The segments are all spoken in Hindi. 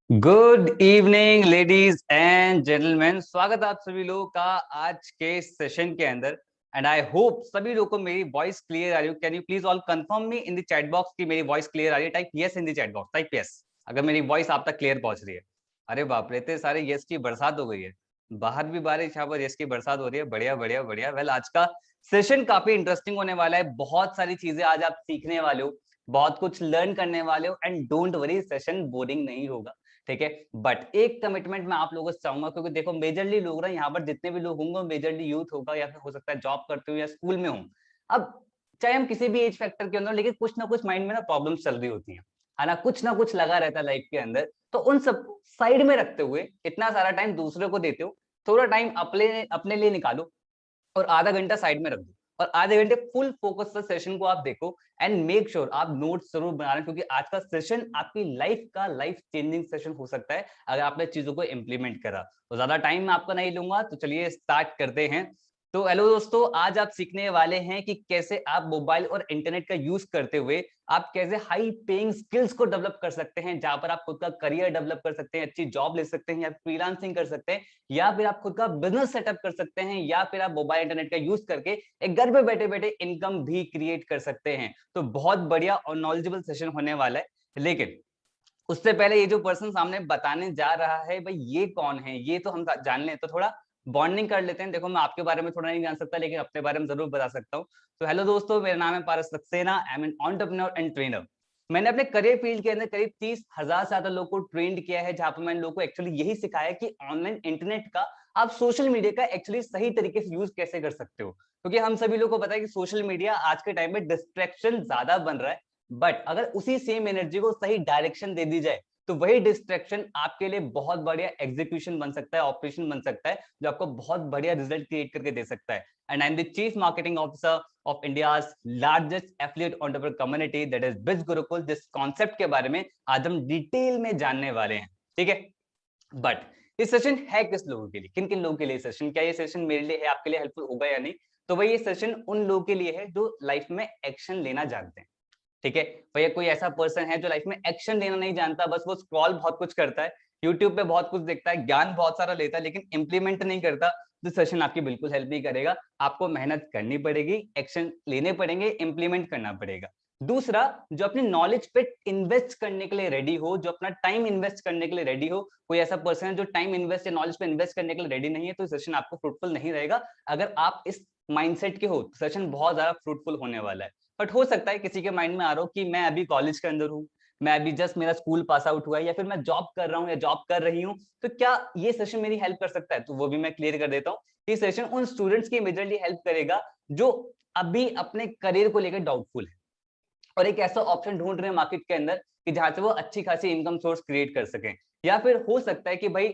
Good evening ladies and gentleman. स्वागत है आप सभी लोगों का आज के सेशन के अंदर। एंड आई होप सभी लोगों को मेरी वॉइस क्लियर आ रही है। Can you please all confirm me in the chat box कि मेरी वॉइस क्लियर आ रही है? Type yes in the chat box, type yes अगर मेरी वॉइस आप तक क्लियर पहुंच रही है। अरे बाप रे, इतने सारे यस की बरसात हो गई है। बाहर भी बारिश, यहाँ पर यस की बरसात हो रही है। बढ़िया बढ़िया बढ़िया। वेल, आज का सेशन काफी इंटरेस्टिंग होने वाला है। बहुत सारी चीजें आज आप सीखने वाले हो, बहुत कुछ लर्न करने वाले हो। And don't worry, session boring नहीं होगा, ठीक है। बट एक कमिटमेंट मैं आप लोगों से चाहूंगा, क्योंकि देखो मेजरली लोग ना यहाँ पर जितने भी लोग होंगे मेजरली यूथ होगा, या फिर हो सकता है जॉब करते हो या स्कूल में हो। अब चाहे हम किसी भी एज फैक्टर के अंदर, लेकिन कुछ ना कुछ माइंड में ना प्रॉब्लम्स चल रही होती है ना कुछ लगा रहता है लाइफ के अंदर। तो उन सब साइड में रखते हुए इतना सारा टाइम दूसरे को देते हो, थोड़ा टाइम अपने अपने लिए निकालो और आधा घंटा साइड में रख दो और आधे घंटे फुल फोकस से सेशन को आप देखो। एंड मेक श्योर आप नोट्स जरूर बना रहे हैं, क्योंकि आज का सेशन आपकी लाइफ का लाइफ चेंजिंग सेशन हो सकता है अगर आपने चीजों को इंप्लीमेंट करा। तो ज्यादा टाइम आपका नहीं लूंगा, तो चलिए स्टार्ट करते हैं। तो हेलो दोस्तों, आज आप सीखने वाले हैं कि कैसे आप मोबाइल और इंटरनेट का यूज करते हुए आप कैसे हाई पेइंग स्किल्स को डेवलप कर सकते हैं, जहां पर आप खुद का करियर डेवलप कर सकते हैं, अच्छी जॉब ले सकते हैं, या फ्रीलांसिंग कर सकते हैं, या फिर आप खुद का बिजनेस सेटअप कर सकते हैं, या फिर आप मोबाइल इंटरनेट का यूज करके एक घर पे बैठे बैठे इनकम भी क्रिएट कर सकते हैं। तो बहुत बढ़िया और नॉलेजेबल सेशन होने वाला है। लेकिन उससे पहले ये जो पर्सन सामने बताने जा रहा है, भाई ये कौन है, ये तो हम जान लें, तो थोड़ा बॉन्डिंग कर लेते हैं। देखो मैं आपके बारे में थोड़ा नहीं जान सकता, लेकिन अपने बारे में जरूर बता सकता हूँ। तो हेलो दोस्तों, मेरा नाम है Paras Saxena. I am an entrepreneur and trainer. मैंने अपने करियर फील्ड के अंदर करीब 30,000 से ज्यादा लोगों को ट्रेंड किया है, जहां पर मैंने लोगों को एक्चुअली यही सिखाया कि ऑनलाइन इंटरनेट का आप सोशल मीडिया का एक्चुअली सही तरीके से यूज कैसे कर सकते हो। क्योंकि हम सभी लोग को पता है कि सोशल मीडिया आज के टाइम में डिस्ट्रैक्शन ज्यादा बन रहा है। बट अगर उसी सेम एनर्जी को सही डायरेक्शन दे दी जाए, तो वही डिस्ट्रैक्शन आपके लिए बहुत बढ़िया एग्जीक्यूशन बन सकता है, ऑपरेशन बन सकता है, जो आपको बहुत बढ़िया रिजल्ट क्रिएट करके दे सकता है। And I am the chief marketing officer of India's largest affiliate entrepreneur community, that is बिज गुरुकुल। जिस कॉन्सेप्ट के बारे में आज हम डिटेल में जानने वाले हैं, ठीक है। बट ये सेशन है किस लोगों के लिए, किन किन लोगों के लिए सेशन, क्या ये सेशन मेरे लिए है, आपके लिए हेल्पफुल होगा या नहीं? तो भाई ये सेशन उन लोगों के लिए है जो लाइफ में एक्शन लेना जानते हैं, ठीक है। भैया कोई ऐसा पर्सन है जो लाइफ में एक्शन लेना नहीं जानता, बस वो स्क्रॉल बहुत कुछ करता है, यूट्यूब पे बहुत कुछ देखता है, ज्ञान बहुत सारा लेता है, लेकिन इंप्लीमेंट नहीं करता, तो सेशन आपकी बिल्कुल हेल्प नहीं करेगा। आपको मेहनत करनी पड़ेगी, एक्शन लेने पड़ेंगे, इंप्लीमेंट करना पड़ेगा। दूसरा, जो अपनी नॉलेज पे इन्वेस्ट करने के लिए रेडी हो, जो अपना टाइम इन्वेस्ट करने के लिए रेडी हो। कोई ऐसा पर्सन है जो टाइम इन्वेस्ट या नॉलेज पे इन्वेस्ट करने के लिए रेडी नहीं है, तो सेशन आपको फ्रूटफुल नहीं रहेगा। अगर आप इस माइंडसेट के हो, सेशन बहुत ज्यादा फ्रूटफुल होने वाला है। बट हो सकता है किसी के माइंड में आ रहा हो कि मैं अभी कॉलेज के अंदर हूँ, मैं अभी जस्ट मेरा स्कूल पास आउट हुआ है, या फिर मैं जॉब कर रहा हूँ या जॉब कर रही हूँ, तो क्या ये सेशन मेरी हेल्प कर सकता है? तो वो भी मैं क्लियर कर देता हूँ। ये सेशन उन स्टूडेंट्स की मेजरली हेल्प करेगा जो अभी अपने करियर को लेकर डाउटफुल है और एक ऐसा ऑप्शन ढूंढ रहे हैं मार्केट के अंदर कि जहां से वो अच्छी खासी इनकम सोर्स क्रिएट कर सकें। या फिर हो सकता है कि भाई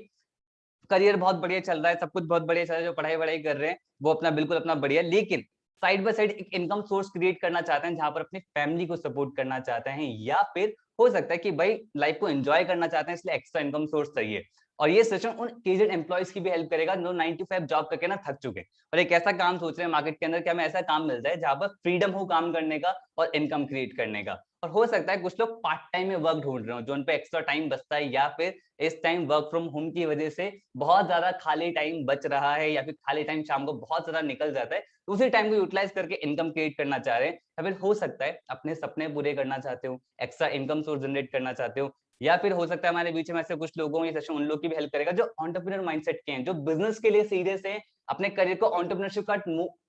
करियर बहुत बढ़िया चल रहा है, सब कुछ बहुत बढ़िया चल रहा है, जो पढ़ाई वढ़ाई कर रहे हैं वो अपना बिल्कुल अपना बढ़िया, लेकिन साइड बाय साइड एक इनकम सोर्स क्रिएट करना चाहते हैं, जहां पर अपनी फैमिली को सपोर्ट करना चाहते हैं। या फिर हो सकता है कि भाई लाइफ को एंजॉय करना चाहते हैं, इसलिए एक्स्ट्रा इनकम सोर्स चाहिए। और ये सेशन उन एजेड एम्प्लॉयज की भी हेल्प करेगा जो 9 to 5 जॉब करके ना थक चुके हैं और एक ऐसा काम सोच रहे हैं मार्केट के अंदर कि हमें ऐसा काम मिल जाए जहां पर फ्रीडम हो काम करने का और इनकम क्रिएट करने का। और हो सकता है कुछ लोग पार्ट टाइम में वर्क ढूंढ रहे हो, जो उन पे एक्स्ट्रा टाइम बचता है, या फिर इस टाइम वर्क फ्रॉम होम की वजह से बहुत ज्यादा खाली टाइम बच रहा है, या फिर खाली टाइम शाम को बहुत ज्यादा निकल जाता है, तो उसी टाइम को यूटिलाइज करके इनकम क्रिएट करना चाह रहे हैं। या फिर हो सकता है अपने सपने पूरे करना चाहते हो, एक्स्ट्रा इनकम सोर्स जनरेट करना चाहते हो। या फिर हो सकता है हमारे बीच में ऐसे कुछ लोगों, ये सेशन उन लोग की भी हेल्प करेगा जो एंटरप्रेन्योर माइंडसेट के हैं, जो बिजनेस के लिए सीरियस हैं, अपने करियर को एंटरप्रेन्योरशिप का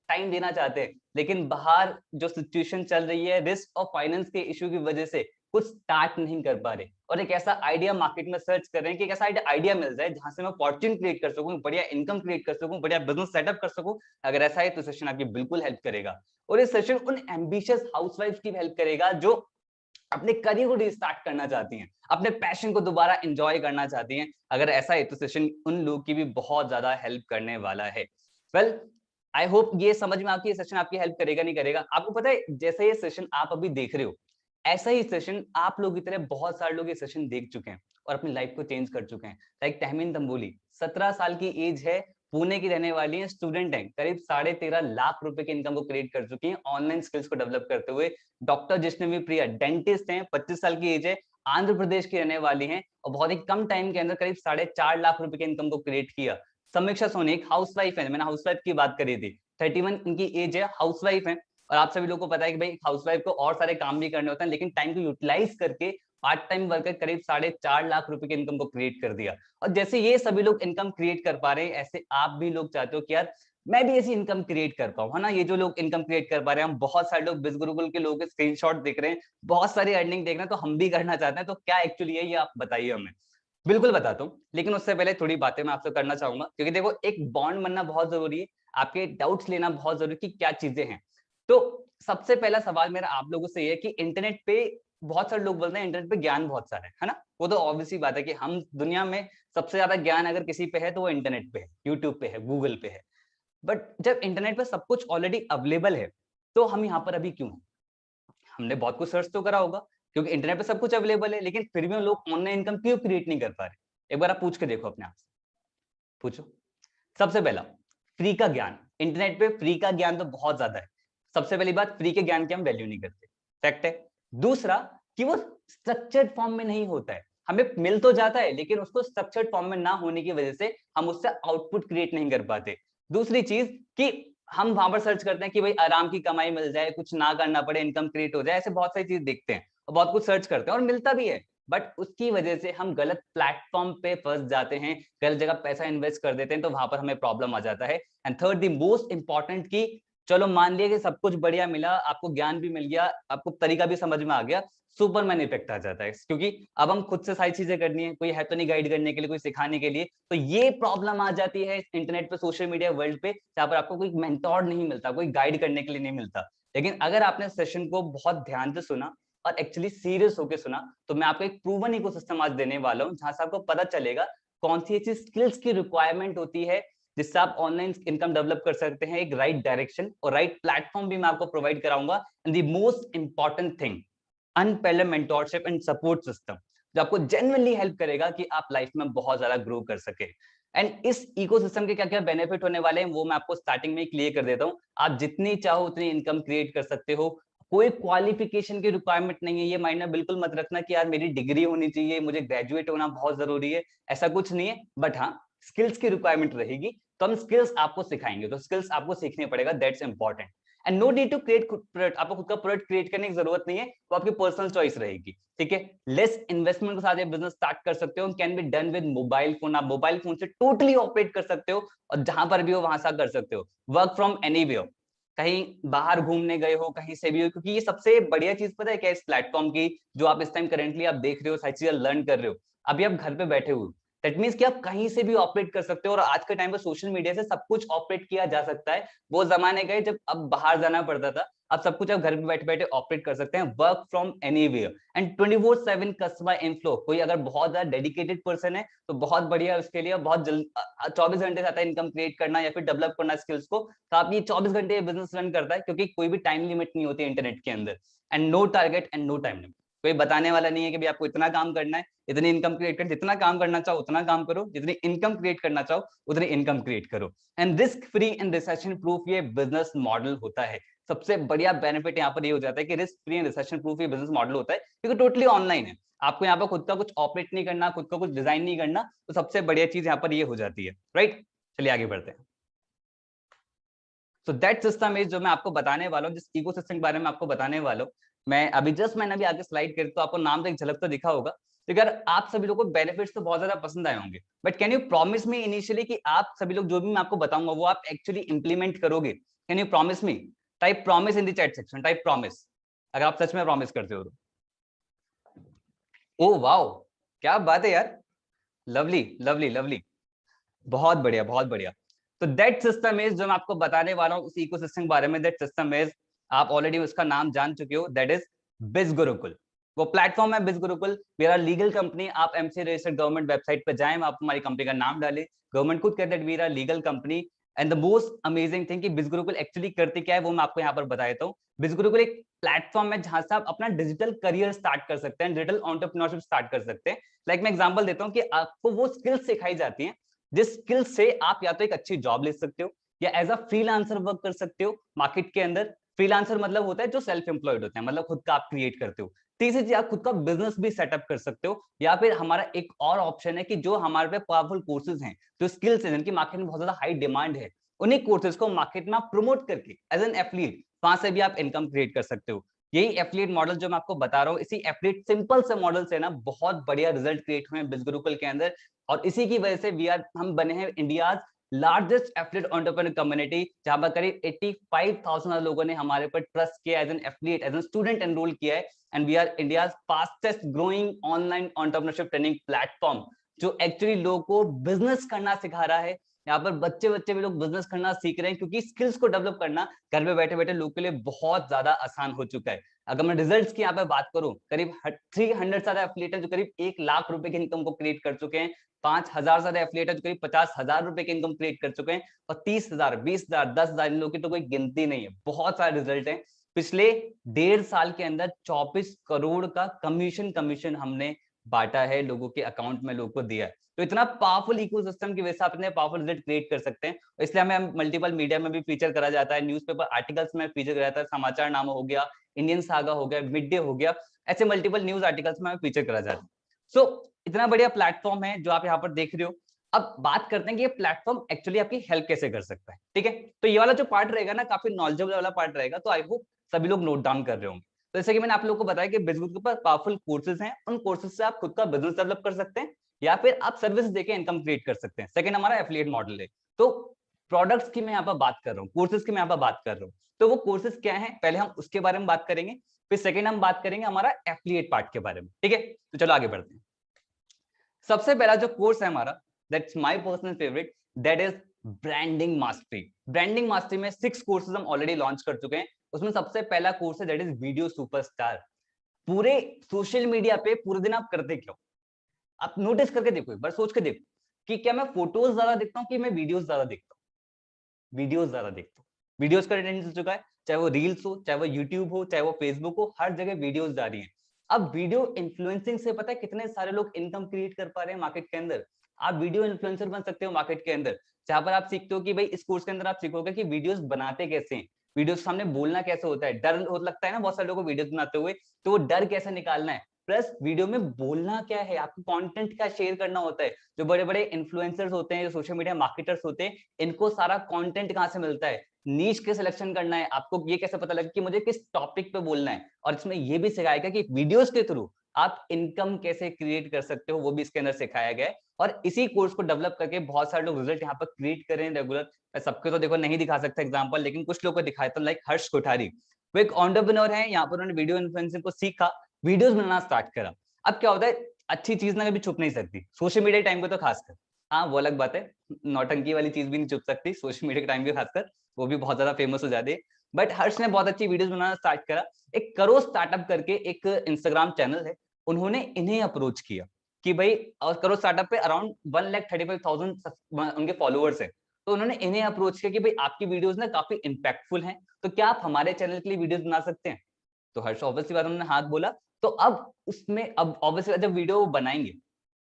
टाइम देना चाहते हैं, लेकिन बाहर जो सिचुएशन चल रही है रिस्क और फाइनेंस के इश्यू की वजह से कुछ स्टार्ट नहीं कर पा रहे, और एक ऐसा आइडिया मार्केट में सर्च कर रहे हैं कि एक ऐसा आइडिया मिल जाए जहां से मैं फॉर्च्यून क्रिएट कर सकूं, बढ़िया इनकम क्रिएट कर सकूं, बढ़िया बिजनेस सेटअप कर सकूं। अगर ऐसा है तो सेशन आपकी बिल्कुल हेल्प करेगा। और ये सेशन उन एम्बिशियस हाउसवाइफ की हेल्प करेगा जो अपने करियर को रिस्टार्ट करना चाहती हैं, अपने पैशन को दोबारा एंजॉय करना चाहती हैं। अगर ऐसा है तो सेशन उन लोगों की भी बहुत ज्यादा हेल्प करने वाला है। वेल, आई होप ये समझ में आपकी सेशन आपकी हेल्प करेगा नहीं करेगा। आपको पता है जैसे ये सेशन आप अभी देख रहे हो, ऐसा ही सेशन आप लोग की तरह बहुत सारे लोग ये सेशन देख चुके हैं और अपनी लाइफ को चेंज कर चुके हैं। लाइक तहमीन तंबोली, 17 साल की एज है, पुणे की रहने वाली है, स्टूडेंट है, करीब 13.5 लाख रुपए की इनकम को क्रिएट कर चुकी है ऑनलाइन स्किल्स को डेवलप करते हुए। डॉक्टर जिष्णवी प्रिया, डेंटिस्ट हैं, 25 साल की एज है, आंध्र प्रदेश की रहने वाली हैं और बहुत ही कम टाइम के अंदर करीब 4.5 लाख रुपए के इनकम को क्रिएट किया। समीक्षा सोनी एक हाउसवाइफ है, मैंने हाउसवाइफ की बात करी थी, 31 इनकी एज है, हाउसवाइफ है। और आप सभी लोगों को पता है कि भाई हाउसवाइफ को और सारे काम भी करने होते हैं, लेकिन टाइम को यूटिलाइज करके पार्ट टाइम वर्कर करीब 4.5 लाख रुपए की इनकम को क्रिएट कर दिया। और जैसे ये सभी लोग इनकम क्रिएट कर पा रहे हैं, ऐसे आप भी लोग चाहते हो कि यार मैं भी ऐसी इनकम क्रिएट कर पाऊं, है ना। ये जो लोग इनकम क्रिएट कर पा रहे हैं, हम बहुत सारे लोग बिज गुरुकुल के लोगों के स्क्रीनशॉट देख रहे हैं, बहुत सारी अर्निंग देख रहे हैं, तो हम भी करना चाहते हैं। तो क्या एक्चुअली है ये आप बताइए हमें। बिल्कुल बताता हूँ, लेकिन उससे पहले थोड़ी बातें मैं आपसे करना चाहूंगा, क्योंकि देखो एक बॉन्ड बनना बहुत जरूरी है, आपके डाउट्स लेना बहुत जरूरी कि क्या चीजें हैं। तो सबसे पहला सवाल मेरा आप लोगों से ये कि इंटरनेट पे बहुत सारे लोग बोलते हैं इंटरनेट पे ज्ञान बहुत सारा है ना। वो तो ऑब्वियसली बात है कि हम दुनिया में सबसे ज्यादा ज्ञान अगर किसी पे है तो वो इंटरनेट पे है, यूट्यूब पे है, गूगल पे है। बट जब इंटरनेट पे सब कुछ ऑलरेडी अवेलेबल है तो हम यहाँ पर अभी क्यों हैं? हमने बहुत कुछ सर्च तो करा होगा, क्योंकि इंटरनेट पे सब कुछ अवेलेबल है, लेकिन फिर भी लोग ऑनलाइन इनकम क्यों क्रिएट नहीं कर पा रहे? एक बार आप पूछ के देखो अपने आप से, पूछो। सबसे पहला, फ्री का ज्ञान। इंटरनेट पे फ्री का ज्ञान तो बहुत ज्यादा है। सबसे पहली बात, फ्री के ज्ञान की हम वैल्यू नहीं करते, फैक्ट है। दूसरा, कि वो स्ट्रक्चर्ड फॉर्म में नहीं होता है, हमें मिल तो जाता है लेकिन उसको स्ट्रक्चर्ड फॉर्म में ना होने की वजह से हम उससे आउटपुट क्रिएट नहीं कर पाते। दूसरी चीज कि हम वहां पर सर्च करते हैं कि भाई आराम की कमाई मिल जाए, कुछ ना करना पड़े, इनकम क्रिएट हो जाए, ऐसे बहुत सारी चीज देखते हैं और बहुत कुछ सर्च करते हैं और मिलता भी है। बट उसकी वजह से हम गलत प्लेटफॉर्म पे फंस जाते हैं, गलत जगह पैसा इन्वेस्ट कर देते हैं, तो वहां पर हमें प्रॉब्लम आ जाता है। And third the most important, की चलो मान लिया कि सब कुछ बढ़िया मिला, आपको ज्ञान भी मिल गया, आपको तरीका भी समझ में आ गया, सुपरमैन इफेक्ट आ जाता है, क्योंकि अब हम खुद से सारी चीजें करनी है, कोई है तो नहीं गाइड करने के लिए, कोई सिखाने के लिए। तो ये प्रॉब्लम आ जाती है इंटरनेट पे, सोशल मीडिया वर्ल्ड पे, जहां पर आपको कोई मेंटोर नहीं मिलता, कोई गाइड करने के लिए नहीं मिलता। लेकिन अगर आपने सेशन को बहुत ध्यान से सुना और एक्चुअली सीरियस होकर सुना, तो मैं आपको एक प्रूवन इकोसिस्टम आज देने वाला हूँ, जहां से आपको पता चलेगा कौन सी ऐसी स्किल्स की रिक्वायरमेंट होती है जिससे आप ऑनलाइन इनकम डेवलप कर सकते हैं, एक राइट डायरेक्शन और राइट प्लेटफॉर्म भी मैं आपको प्रोवाइड कराऊंगा। And the most important thing, unparalleled mentorship and support system, जो आपको जेन्युइनली हेल्प करेगा कि आप लाइफ में बहुत ज्यादा ग्रो कर सके। एंड इस इकोसिस्टम के क्या क्या बेनिफिट होने वाले हैं वो मैं आपको स्टार्टिंग में क्लियर कर देता हूँ। आप जितनी चाहो उतनी इनकम क्रिएट कर सकते हो, कोई क्वालिफिकेशन की रिक्वायरमेंट नहीं है। ये माइंड में बिल्कुल मत रखना कि यार मेरी डिग्री होनी चाहिए, मुझे ग्रेजुएट होना बहुत जरूरी है, ऐसा कुछ नहीं है। बट हाँ, स्किल्स की रिक्वायरमेंट रहेगी, तो हम स्किल्स आपको सिखाएंगे, तो स्किल्स आपको सीखने पड़ेगा, that's important. And no need to create product, आपको खुद का प्रोडक्ट क्रिएट करने की जरूरत नहीं है, वो आपकी पर्सनल चॉइस रहेगी, ठीक है। लेस इन्वेस्टमेंट के साथ ये बिजनेस स्टार्ट कर सकते हो, can be done with mobile phone, आप मोबाइल फोन से टोटली ऑपरेट कर सकते हो और जहां पर भी हो वहां से कर सकते हो, वर्क फ्रॉम एनीवेयर, कहीं बाहर घूमने गए हो, कहीं से भी हो। क्योंकि ये सबसे बढ़िया चीज पता है क्या, इस प्लेटफॉर्म की, जो आप इस टाइम करेंटली आप देख रहे हो, सारी चीजें लर्न कर रहे हो, अभी आप घर पे बैठे हुए, दैट मीन्स कि आप कहीं से भी ऑपरेट कर सकते हो। और आज के टाइम पे सोशल मीडिया से सब कुछ ऑपरेट किया जा सकता है। वो जमाने गए जब अब बाहर जाना पड़ता था, अब सब कुछ आप घर पे बैठे बैठे ऑपरेट कर सकते हैं, work from anywhere. And 24/7 customer inflow, कोई अगर बहुत ज्यादा डेडिकेटेड पर्सन है तो बहुत बढ़िया उसके लिए, बहुत जल्द 24 घंटे से आता है इनकम क्रिएट करना या फिर डेवलप करना स्किल्स को, तो आप ये 24 घंटे बिजनेस रन करता है, क्योंकि कोई भी टाइम लिमिट नहीं होती इंटरनेट के अंदर। And no target and no time limit, कोई बताने वाला नहीं है कि भाई आपको इतना काम करना है, इतनी इनकम क्रिएट कर, जितना काम करना चाहो उतना काम करो, जितनी इनकम क्रिएट करना चाहो उतनी इनकम क्रिएट करो। And risk free and recession proof ये बिजनेस मॉडल होता है। सबसे बढ़िया बेनिफिट यहाँ पर ये हो जाता है कि risk free and recession proof ये बिजनेस मॉडल होता है, क्योंकि टोटली ऑनलाइन है, आपको यहाँ पर खुद का कुछ ऑपरेट नहीं करना, खुद का कुछ डिजाइन नहीं करना, तो सबसे बढ़िया चीज यहाँ पर ये हो जाती है, राइट। चलिए आगे बढ़ते हैं। सो दैट सिस्टम इज, जो मैं आपको बताने वाला हूँ, जिस इकोसिस्टम के बारे में आपको बताने वाला हूँ, मैं अभी जस्ट मैंने अभी आगे स्लाइड कर, तो आपको नाम तो एक झलक तो दिखा होगा। तो अगर आप सभी लोगों को बेनिफिट्स तो बहुत ज्यादा पसंद आए होंगे, but can you promise me initially कि आप सभी लोग जो भी मैं आपको बताऊंगा वो आप एक्चुअली इंप्लीमेंट करोगे? Can you promise me? Type promise in the chat section, type promise अगर आप सच में प्रॉमिस करते हो तो। ओ वाओ, क्या बात है यार, लवली लवली लवली, बहुत बढ़िया बहुत बढ़िया। तो दैट सिस्टम इज, जो मैं आपको बताने वाला हूँ उस इकोसिस्टम के बारे में, दैट सिस्टम इज, आप ऑलरेडी उसका नाम जान चुके हो, दैट इज बिज गुरुकुल। वो प्लेटफॉर्म है बिज गुरुकुल, मेरा लीगल कंपनी, आप एमसी रजिस्टर्ड गवर्नमेंट वेबसाइट पे जाएं, आप हमारी कंपनी का नाम डालें, गवर्नमेंट खुद कहते हैं मेरा legal company. And the most amazing thing कि बिज गुरुकुल एक्चुअली करते क्या है वो मैं आपको यहाँ पर बता देता हूँ। बिज गुरुकुल एक प्लेटफॉर्म है जहां से आप अपना डिजिटल करियर स्टार्ट कर सकते हैं, डिजिटल एंटरप्रेन्योरशिप स्टार्ट कर सकते हैं। लाइक मैं एग्जांपल देता हूँ कि आपको वो स्किल्स सिखाई जाती हैं जिस स्किल से आप या तो एक अच्छी जॉब ले सकते हो या एज अ फ्रीलांसर वर्क कर सकते हो मार्केट के अंदर। फ्रीलांसर मतलब होता है जो सेल्फ एम्प्लॉयड होते हैं, मतलब खुद का आप क्रिएट करते हो। तीसरी चीज, आप खुद का बिजनेस भी सेटअप कर सकते हो, या फिर हमारा एक और ऑप्शन है कि जो हमारे पे पावरफुल कोर्सेज हैं, जो स्किल्स हैं, जिनकी मार्केट में बहुत ज्यादा हाई डिमांड है, उन्हीं कोर्सेज को मार्केट में आप प्रमोट करके एज एन एफिलिएट वहां से भी आप इनकम क्रिएट कर सकते हो। यही एफिलिएट मॉडल जो मैं आपको बता रहा हूँ, इसी एफिलिएट सिंपल से मॉडल से ना बहुत बढ़िया रिजल्ट क्रिएट हुए हैं बिजगुरुकुल के अंदर, और इसी की वजह से हम बने हैं India largest affiliate entrepreneur community, जहां पर करीब 85,000 लोगों ने हमारे पर ट्रस्ट किया, as an affiliate, as an student enroll किया है। And we are India fastest growing online entrepreneurship training platform, जो एक्चुअली लोगों को बिजनेस करना सिखा रहा है। यहाँ पर बच्चे बच्चे भी लोग बिजनेस करना सीख रहे हैं, क्योंकि स्किल्स को डेवलप करना घर में बैठे बैठे लोगों के लिए बहुत ज्यादा आसान हो चुका है। अगर मैं रिजल्ट्स की यहाँ पे बात करूं, करीब 300 ज्यादा एफिलिएट जो करीब 1 लाख रुपए की इनकम को क्रिएट कर चुके हैं, 5,000 ज्यादा एफिलिएट जो करीब 50,000 रुपए की इनकम क्रिएट कर चुके हैं, और 30,000, 20,000, 10,000 इन लोगों की तो कोई गिनती नहीं है। बहुत सारे रिजल्ट हैं। पिछले 1.5 साल के अंदर 24 करोड़ का कमीशन हमने बांटा है, लोगों के अकाउंट में लोगों को दिया है। तो इतना पावरफुल इकोसिस्टम की वजह से आप इतने पावरफुल रिजल्ट क्रिएट कर सकते हैं। इसलिए हमें मल्टीपल मीडिया में भी फीचर करा जाता है, न्यूज़पेपर आर्टिकल्स में फीचर करा जाता है, समाचार नामा हो गया, इंडियन सागा हो गया, मिड डे हो गया, ऐसे मल्टीपल न्यूज आर्टिकल्स में फीचर करा जाता है। सो इतना बढ़िया प्लेटफॉर्म है जो आप यहाँ पर देख रहे हो। अब बात करते हैं कि ये प्लेटफॉर्म एक्चुअली आपकी हेल्प कैसे कर सकता है। ठीक है, तो ये वाला जो पार्ट रहेगा ना, काफी नॉलेजेबल वाला पार्ट रहेगा, तो आई होप सभी लोग नोट डाउन कर रहे होंगे। तो जैसे कि मैंने आप लोगों को बताया कि बिजनेस के ऊपर पावरफुल कोर्सेज हैं, उन कोर्सेज से आप खुद का बिजनेस डेवलप कर सकते हैं, या फिर आप सर्विस देके इनकम क्रिएट कर सकते हैं। सेकंड हमारा एफिलिएट मॉडल है। तो प्रोडक्ट्स की मैं यहाँ पर बात कर रहा हूँ, कोर्सेज की मैं यहाँ पर बात कर रहा हूँ। तो वो कोर्सेज क्या है, पहले हम उसके बारे में बात करेंगे, फिर सेकंड हम बात करेंगे हमारा एफिलिएट पार्ट के बारे में। ठीक है, तो चलो आगे बढ़ते हैं। सबसे पहला जो कोर्स है हमारा, that's my personal favourite, that is branding mastery. Branding mastery में 6 कोर्सेज हम ऑलरेडी लॉन्च कर चुके हैं। उसमें सबसे पहला कोर्स है दैट इज वीडियो सुपरस्टार। पूरे सोशल मीडिया पे पूरे दिन आप करते क्या हो? आप नोटिस करके देखो, एक बार सोच के देखो कि क्या मैं फोटोज ज्यादा देखता हूँ कि मैं वीडियोस ज्यादा देखता हूँ? वीडियोस ज्यादा देखता हूँ। वीडियोस का ट्रेंड चल चुका है, चाहे वो रील्स हो, चाहे वो यूट्यूब हो, चाहे वो फेसबुक हो, हर जगह वीडियोस जा रही है। अब वीडियो इन्फ्लुएंसिंग से पता है कितने सारे लोग इनकम क्रिएट कर पा रहे हैं मार्केट के अंदर। आप वीडियो इन्फ्लुएंसर बन सकते हो मार्केट के अंदर, जहां पर आप सीखते हो कि भाई इस कोर्स के अंदर आप सीखोगे कि वीडियोस बनाते कैसे हैं, वीडियो के सामने बोलना कैसे होता है, डर लगता है ना बहुत सारे लोगों को वीडियो बनाते हुए, तो वो डर कैसे निकालना है, प्लस वीडियो में बोलना क्या है, आपको कंटेंट क्या शेयर करना होता है। जो बड़े बड़े इन्फ्लुएंसर्स होते हैं, जो सोशल मीडिया मार्केटर्स होते हैं, इनको सारा कंटेंट कहाँ से मिलता है, नीश के सिलेक्शन करना है, आपको ये कैसे पता लगे कि मुझे किस टॉपिक पे बोलना है। और इसमें ये भी सिखाएगा कि वीडियोस के थ्रू आप इनकम कैसे क्रिएट कर सकते हो, वो भी इसके अंदर सिखाया गया है। और इसी कोर्स को डेवलप करके बहुत सारे लोग रिजल्ट यहाँ पर क्रिएट कर रहे हैं रेगुलर। मैं सबके तो देखो नहीं दिखा सकता एग्जांपल, लेकिन कुछ लोगों को दिखाया था, लाइक हर्ष कोठारी, वो एक एंटरप्रेन्योर है। यहाँ पर उन्होंने वीडियो इन्फ्लुएंसिंग को सीखा, वीडियोस बनाना स्टार्ट करा। अब क्या होता है, अच्छी चीज ना कभी छुप नहीं सकती, सोशल मीडिया टाइम पे तो खासकर। हाँ वो अलग बात है, नौटंकी वाली चीज भी नहीं छुप सकती सोशल मीडिया के टाइम पे खासकर, वो भी बहुत ज्यादा फेमस हो जाती है। बट हर्ष ने बहुत अच्छी वीडियोस बनाना स्टार्ट करा। एक करो स्टार्टअप करके एक इंस्टाग्राम चैनल है, उन्होंने इन्हें अप्रोच किया कि भाई, और करो स्टार्टअप पे अराउंड 1,35,000 उनके फॉलोअर्स है। तो उन्होंने इन्हें अप्रोच किया कि भाई आपकी वीडियोस ना काफी इंपैक्टफुल हैं, तो क्या आप हमारे चैनल के लिए वीडियोस बना सकते हैं? तो हर्ष ऑब्वियसली बात, उन्होंने हाथ बोला। तो अब उसमें अब ऑब्वियसली जब वीडियो बनाएंगे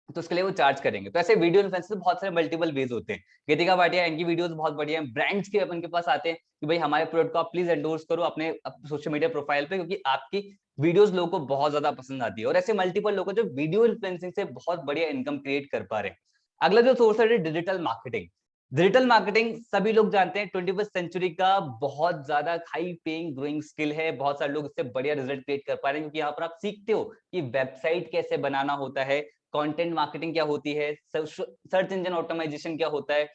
तो उसके लिए वो चार्ज करेंगे। तो ऐसे वीडियो इन्फ्लुएंसर बहुत सारे मल्टीपल वेज होते हैं। गीतिका भाटिया, इनकी वीडियोस बहुत बढ़िया हैं। ब्रांड्स के अपन के पास आते हैं कि भाई हमारे प्रोडक्ट को आप प्लीज एंडोर्स करो अपने सोशल मीडिया प्रोफाइल पे, क्योंकि आपकी वीडियोस लोगों को बहुत ज्यादा पसंद आती है। और ऐसे मल्टीपल लोग जो वीडियो इन्फ्लुएंसिंग से बहुत बढ़िया इनकम क्रिएट कर पा रहे हैं। अगला जो सोर्स है डिजिटल मार्केटिंग। डिजिटल मार्केटिंग सभी लोग जानते हैं 21वीं सेंचुरी का बहुत ज्यादा हाई पेइंग ग्रोइंग स्किल है। बहुत सारे लोग इससे बढ़िया रिजल्ट क्रिएट कर पा रहे हैं, क्योंकि यहाँ पर आप सीखते हो कि वेबसाइट कैसे बनाना होता है, कंटेंट मार्केटिंग क्या होती है, सर्च इंजन ऑटोमाइजेशन क्या होता है।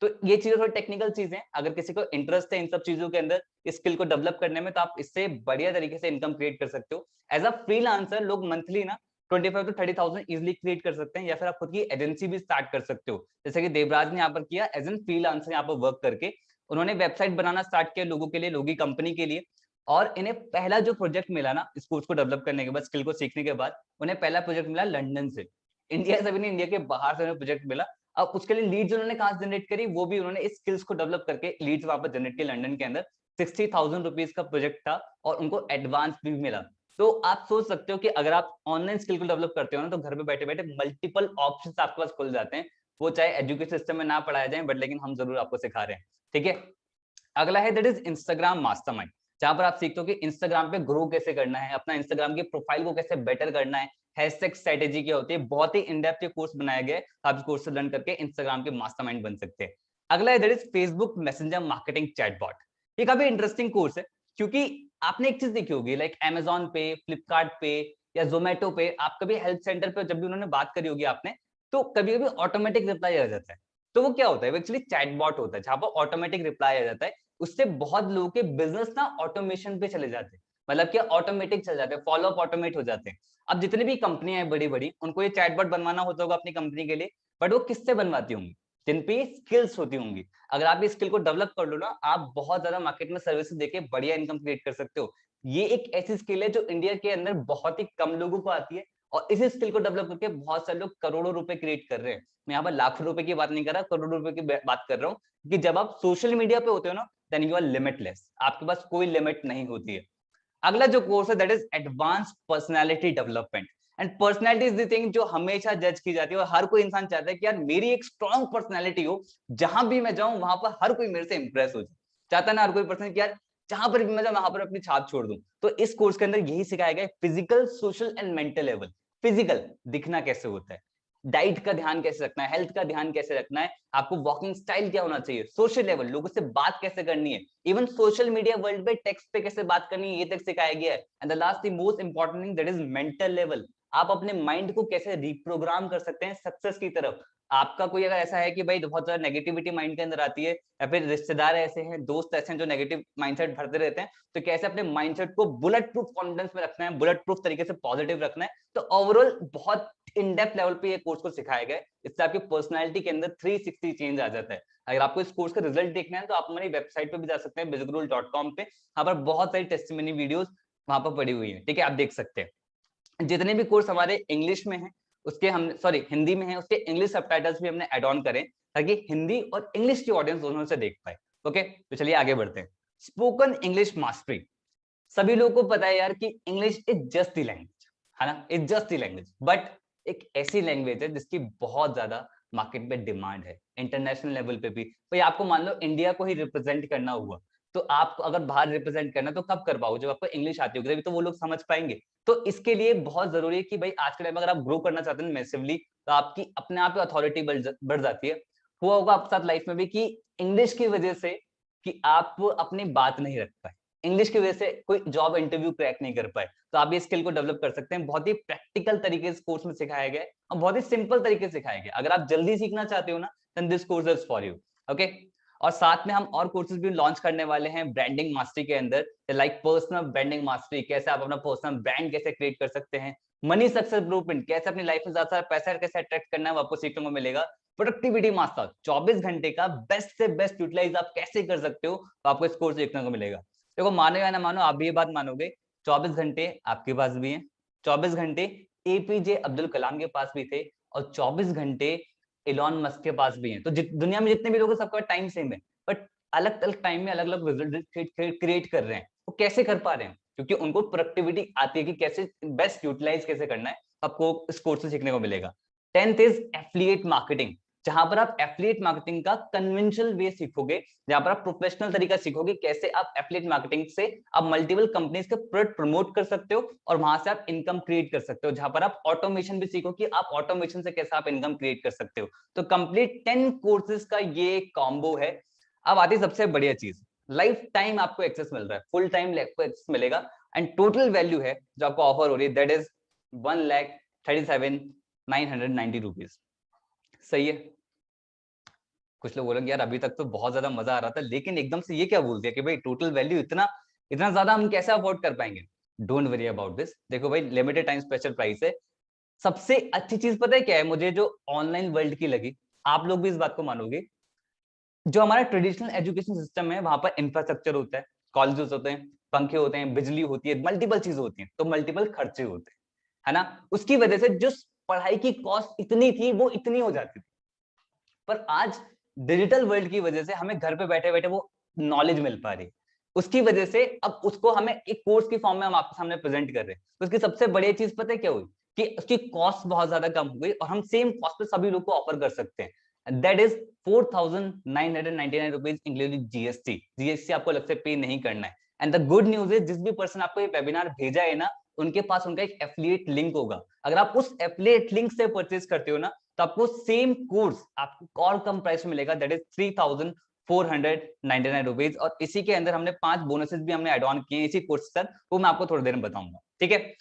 तो ये चीजें थोड़ी टेक्निकल चीजें, अगर किसी को इंटरेस्ट है इन सब चीजों के अंदर, स्किल को डेवलप करने में, तो आप इससे बढ़िया तरीके से इनकम क्रिएट कर सकते हो। एज अ फ्रीलांसर लोग मंथली ना 25 to 30,000 इजिली क्रिएट कर सकते हैं, या फिर आप खुद की एजेंसी भी स्टार्ट कर सकते हो, जैसे कि देवराज ने यहाँ पर किया एज एन फ्रीलांसर। यहाँ पर वर्क करके उन्होंने वेबसाइट बनाना स्टार्ट किया लोगों के लिए, लोगों की कंपनी के लिए। और इन्हें पहला जो प्रोजेक्ट मिला ना इस कोर्स को डेवलप करने के बाद, स्किल को सीखने के बाद, उन्हें पहला प्रोजेक्ट मिला लंदन से। इंडिया से भी नहीं, इंडिया के बाहर से उन्हें प्रोजेक्ट मिला। अब उसके लिए लीड्स उन्होंने कहां से जनरेट करी, वो भी उन्होंने इस स्किल्स को डेवलप करके लीड्स वापस जनरेट किए लंदन के अंदर। 60,000 रुपीज का प्रोजेक्ट था और उनको एडवांस भी मिला। तो आप सोच सकते हो कि अगर आप ऑनलाइन स्किल को डेवलप करते हो ना, तो घर पे बैठे बैठे मल्टीपल ऑप्शंस आपके पास खुल जाते हैं। वो चाहे एजुकेशन सिस्टम में ना पढ़ाया जाए, बट लेकिन हम जरूर आपको सिखा रहे हैं। ठीक है, अगला है दैट इज इंस्टाग्राम मास्टरमाइंड, जहां पर आप सीखते हो कि इंस्टाग्राम पे ग्रो कैसे करना है, अपना इंस्टाग्राम की प्रोफाइल को कैसे बेटर करना है, हैशटैग स्ट्रेटेजी क्या होती है। बहुत ही इन डेप्थ ये कोर्स बनाया गया है, आप इस कोर्स से लर्न करके इंस्टाग्राम के मास्टरमाइंड बन सकते हैं। अगला है that is Facebook messenger marketing chatbot. ये काफी इंटरेस्टिंग कोर्स है, क्योंकि आपने एक चीज देखी होगी, लाइक अमेजॉन पे, फ्लिपकार्ट पे या जोमेटो पे, आप कभी हेल्प सेंटर पे जब भी उन्होंने बात करी होगी आपने, तो कभी कभी ऑटोमेटिक रिप्लाई आ जाता है। तो वो क्या होता है, वो एक्चुअली चैटबॉट होता है, जहां पर ऑटोमेटिक रिप्लाई आ जाता है। उससे बहुत लोगों के बिजनेस ना ऑटोमेशन पे चले जाते हैं, मतलब कि ऑटोमेटिक चल जाते हैं, फॉलो अप ऑटोमेट हो जाते हैं। अब जितनी भी कंपनियां हैं बड़ी बड़ी, उनको ये चैटबॉट बनवाना होता होगा अपनी कंपनी के लिए, बट वो किससे बनवाती होंगी, जिन पे स्किल्स होती होंगी। अगर आप इस स्किल को डेवलप कर लो ना, आप बहुत ज्यादा मार्केट में सर्विसेज देके बढ़िया इनकम क्रिएट कर सकते हो। ये एक ऐसी स्किल है जो इंडिया के अंदर बहुत ही कम लोगों को आती है, और इसी स्किल को डेवलप करके बहुत सारे लोग करोड़ों रुपए क्रिएट कर रहे हैं। मैं यहाँ पर लाखों रुपए की बात नहीं कर रहा, करोड़ों रुपए की बात कर रहा हूँ, कि जब आप सोशल मीडिया पे होते हो ना, देन यू आर लिमिटलेस, आपके पास कोई लिमिट नहीं होती है। अगला जो कोर्स है that is advance personality development. And personality is the thing जो हमेशा जज की जाती है, और हर कोई इंसान चाहता है कि यार मेरी एक स्ट्रॉन्ग पर्सनालिटी हो, जहां भी मैं जाऊं वहां पर हर कोई मेरे से इंप्रेस हो जाए। चाहता है ना हर कोई पर्सन कि यार जहां पर भी मैं जाऊं वहां पर अपनी छाप छोड़ दूं। तो इस कोर्स के अंदर यही सिखाया गया है, physical, social and mental level. Physical दिखना कैसे होता है, डाइट का ध्यान कैसे रखना है, हेल्थ का ध्यान कैसे रखना है, आपको वॉकिंग स्टाइल क्या होना चाहिए, सोशल लेवल लोगों से बात कैसे करनी है, इवन सोशल मीडिया वर्ल्ड में टेक्स्ट पे कैसे बात करनी है, ये तक सिखाया गया है। And the last the most important thing that is mental level. आप अपने माइंड को कैसे रिप्रोग्राम कर सकते हैं सक्सेस की तरफ। आपका कोई अगर ऐसा है कि भाई बहुत ज्यादा नेगेटिविटी माइंड के अंदर आती है, या फिर रिश्तेदार ऐसे हैं, दोस्त ऐसे हैं जो नेगेटिव माइंडसेट भरते रहते हैं, तो कैसे अपने माइंडसेट को बुलेट प्रूफ कॉन्फिडेंस में रखना है, बुलेट प्रूफ तरीके से पॉजिटिव रखना है। तो ओवरऑल बहुत इन डेप्थ लेवल पे ये कोर्स को सिखाया गया है। इससे आपकी पर्सनालिटी के अंदर 360 चेंज आ जाता है। अगर आपको इस कोर्स का रिजल्ट देखना है तो आप हमारी वेबसाइट पे भी जा सकते हैं, bizgurul.com पे। वहां पर बहुत सारी टेस्टिमनी वीडियोस वहां पर पड़ी हुई है, ठीक है, आप देख सकते हैं। जितने भी कोर्स हमारे इंग्लिश में है, उसके हम सॉरी हिंदी में है, उसके इंग्लिश सबटाइटल्स भी हमने एड ऑन करें, ताकि हिंदी और इंग्लिश की ऑडियंस दोनों से देख पाए। ओके, तो चलिए आगे बढ़ते हैं। Spoken English mastery. सभी लोगों को पता है यार कि English is just the language, है ना, is just the language, but एक ऐसी लैंग्वेज है जिसकी बहुत ज्यादा मार्केट में डिमांड है, इंटरनेशनल लेवल पे भी। भाई आपको मान लो इंडिया को ही रिप्रेजेंट करना हुआ, तो आप अगर बाहर रिप्रेजेंट करना तो कब कर पाओगे, जब आपको इंग्लिश आती होगी, तभी तो वो लोग समझ पाएंगे। तो इसके लिए बहुत जरूरी है कि भाई आज के टाइम में अगर आप ग्रो करना चाहते हैं मैसिवली, तो आपकी अपने आप अथॉरिटी बढ़ जाती है। हुआ होगा आपके साथ लाइफ में भी कि इंग्लिश की वजह से कि आप अपनी बात नहीं रख पाए, इंग्लिश की वजह से कोई जॉब इंटरव्यू क्रैक नहीं कर पाए, तो आप ये स्किल को डेवलप कर सकते हैं। बहुत ही प्रैक्टिकल तरीके से कोर्स में सिखाया गया है, और बहुत ही सिंपल तरीके से सिखाया गया। अगर आप जल्दी सीखना चाहते हो ना, then this course is for you. Okay, और साथ में हम और कोर्सेज भी लॉन्च करने वाले हैं ब्रांडिंग मास्टरी के अंदर, लाइक पर्सनल ब्रांडिंग मास्टरी, कैसे आप अपना पर्सनल ब्रांड कैसे क्रिएट कर सकते हैं, मनी सक्सेस ब्लूप्रिंट, कैसे अपनी लाइफ में ज्यादा सारा पैसा कैसे अट्रैक्ट करना है, वो आपको सीखने को मिलेगा। प्रोडक्टिविटी मास्टर, 24 घंटे का बेस्ट से बेस्ट यूटिलाइज आप कैसे कर सकते हो, तो आपको इस कोर्स देखने को मिलेगा। देखो मानो या ना मानो, आप भी ये बात मानोगे, 24 घंटे आपके पास भी हैं, 24 घंटे एपीजे अब्दुल कलाम के पास भी थे, और 24 घंटे इलॉन मस्क के पास भी हैं। तो दुनिया में जितने भी लोग हैं सबका टाइम सेम है, बट अलग अलग टाइम में अलग अलग रिजल्ट क्रिएट कर रहे हैं। वो कैसे कर पा रहे हैं, क्योंकि उनको प्रोडक्टिविटी आती है कि कैसे बेस्ट यूटिलाइज कैसे करना है, आपको इस कोर्स से सीखने को मिलेगा। 10th इज एफिलिएट मार्केटिंग, जहां पर आप एफिलिएट मार्केटिंग का कन्वेंशनल वे सीखोगे, जहां पर आप प्रोफेशनल तरीका सीखोगे, कैसे आप एफिलिएट मार्केटिंग से आप मल्टीपल कंपनीज के प्रोडक्ट प्रमोट कर सकते हो, और वहां से आप इनकम क्रिएट कर सकते हो। जहां पर आप ऑटोमेशन भी सीखो कि आप ऑटोमेशन से कैसे आप इनकम क्रिएट कर सकते हो। तो कंप्लीट 10 कोर्सेज का ये कॉम्बो है। अब आती है सबसे बढ़िया चीज, लाइफ टाइम आपको एक्सेस मिल रहा है, फुल टाइम आपको एक्सेस मिलेगा, एंड टोटल वैल्यू है जो आपको ऑफर हो रही है दैट इज 1,37,990 रुपीज। सही है। कुछ लोग बोलेंगे यार अभी तक तो बहुत ज्यादा मजा आ रहा था, लेकिन एकदम से ये क्या बोल दिया कि भाई टोटल वैल्यू इतना इतना ज्यादा हम कैसे अफोर्ड कर पाएंगे। डोंट वरी अबाउट दिस, देखो भाई लिमिटेड टाइम स्पेशल प्राइस है। सबसे अच्छी चीज पता है क्या है मुझे, जो ऑनलाइन वर्ल्ड की लगी, आप लोग भी इस बात को मानोगे, जो हमारा ट्रेडिशनल एजुकेशन सिस्टम है वहां पर इंफ्रास्ट्रक्चर होता है, कॉलेजेस होते हैं, पंखे होते हैं, बिजली होती है, मल्टीपल चीजें होती हैं, तो मल्टीपल खर्चे होते हैं, है ना। उसकी वजह से जो पढ़ाई की कॉस्ट इतनी थी वो इतनी हो जाती थी, पर आज डिजिटल वर्ल्ड की वजह से हमें घर पे बैठे बैठे वो नॉलेज मिल पा रही है। उसकी वजह से अब उसको हमें एक कोर्स की फॉर्म में हम आपके सामने प्रेजेंट कर रहे हैं। तो उसकी सबसे बड़ी चीज पता है क्या हुई, कि उसकी कॉस्ट बहुत ज्यादा कम हो गई, और हम सेम कॉस्ट पे सभी लोग को ऑफर कर सकते हैं। That is 4,999 rupees including GST. GST आपको अलग से पे नहीं करना है। And the good news is जिस भी पर्सन आपको ये वेबिनार भेजा है ना, उनके पास उनका एक एफिलिएट लिंक होगा। अगर आप उस एफिलिएट लिंक से परचेज करते हो ना, तो आपको सेम कोर्स आपको और कम प्राइस में मिलेगा, दैट इज 3,499 रुपीज। और इसी के अंदर हमने 5 बोनसेस भी हमने एड ऑन किए इसी कोर्स के साथ, वो मैं आपको थोड़ी देर में बताऊंगा, ठीक है।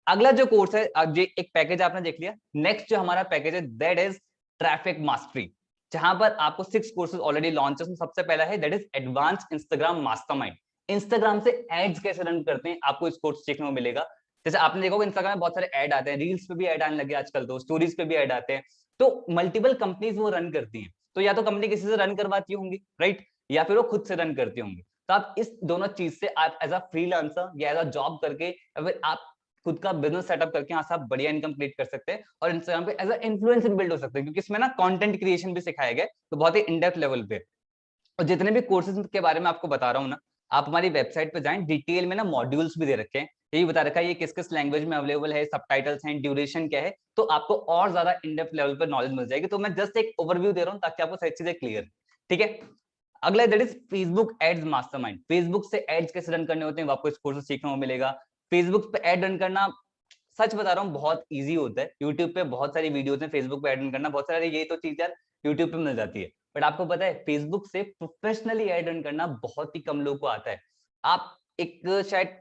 अगला जो कोर्स है, ये एक पैकेज आपने देख लिया। नेक्स्ट जो हमारा पैकेज है दैट इज ट्रैफिक मास्टरी, जहां पर आपको 6 कोर्सेज ऑलरेडी लॉन्च है। उसमें सबसे पहला है that is advance Instagram mastermind. Instagram से एड्स कैसे रन करते हैं आपको इस कोर्स सीखने को मिलेगा। जैसे आपने देखा होगा इंस्टाग्राम में बहुत सारे ऐड आते हैं, रील्स पे भी ऐड आने लगे आजकल, तो स्टोरीज पे भी ऐड आते हैं, तो मल्टीपल कंपनीज वो रन करती हैं। तो या तो कंपनी किसी से रन करवाती होंगी, राइट, या फिर वो खुद से रन करती होंगी। तो आप इस दोनों चीज से आप एज अ फ्रीलांसर या एज अ जॉब करके, फिर आप खुद का बिजनेस सेटअप करके यहाँ से आप बढ़िया इनकम क्रिएट कर सकते हैं और इंस्टाग्राम पे एज अ इन्फ्लुएंसर बिल्ड हो सकते हैं, क्योंकि इसमें ना कंटेंट क्रिएशन भी सिखाया गया है, तो बहुत ही इन डेप्थ लेवल पे। और जितने भी कोर्सेज के बारे में आपको बता रहा हूँ ना, आप हमारी वेबसाइट पे जाएं, डिटेल में ना मॉड्यूल्स भी दे रखे हैं, यही बता रखा है ये किस किस लैंग्वेज में अवेलेबल है, सबटाइटल्स हैं, ड्यूरेशन क्या है, तो आपको और ज्यादा इन डेप्थ लेवल पर नॉलेज मिल जाएगी। तो मैं जस्ट एक ओवरव्यू दे रहा हूँ ताकि आपको सारी चीजें क्लियर, ठीक है। अगला that is Facebook ads mastermind. Facebook से एड्स कैसे रन करने होते हैं वो आपको इस कोर्स से सीखने को मिलेगा। फेसबुक पे एड रन करना, सच बता रहा हूँ, बहुत इजी होता है। यूट्यूब पे बहुत सारी वीडियोस हैं, फेसबुक पे एड रन करना बहुत सारे, ये तो चीज यार यूट्यूब पे मिल जाती है, बट आपको पता है फेसबुक से प्रोफेशनली एड रन करना बहुत ही कम लोगों को आता है। आप एक शायद,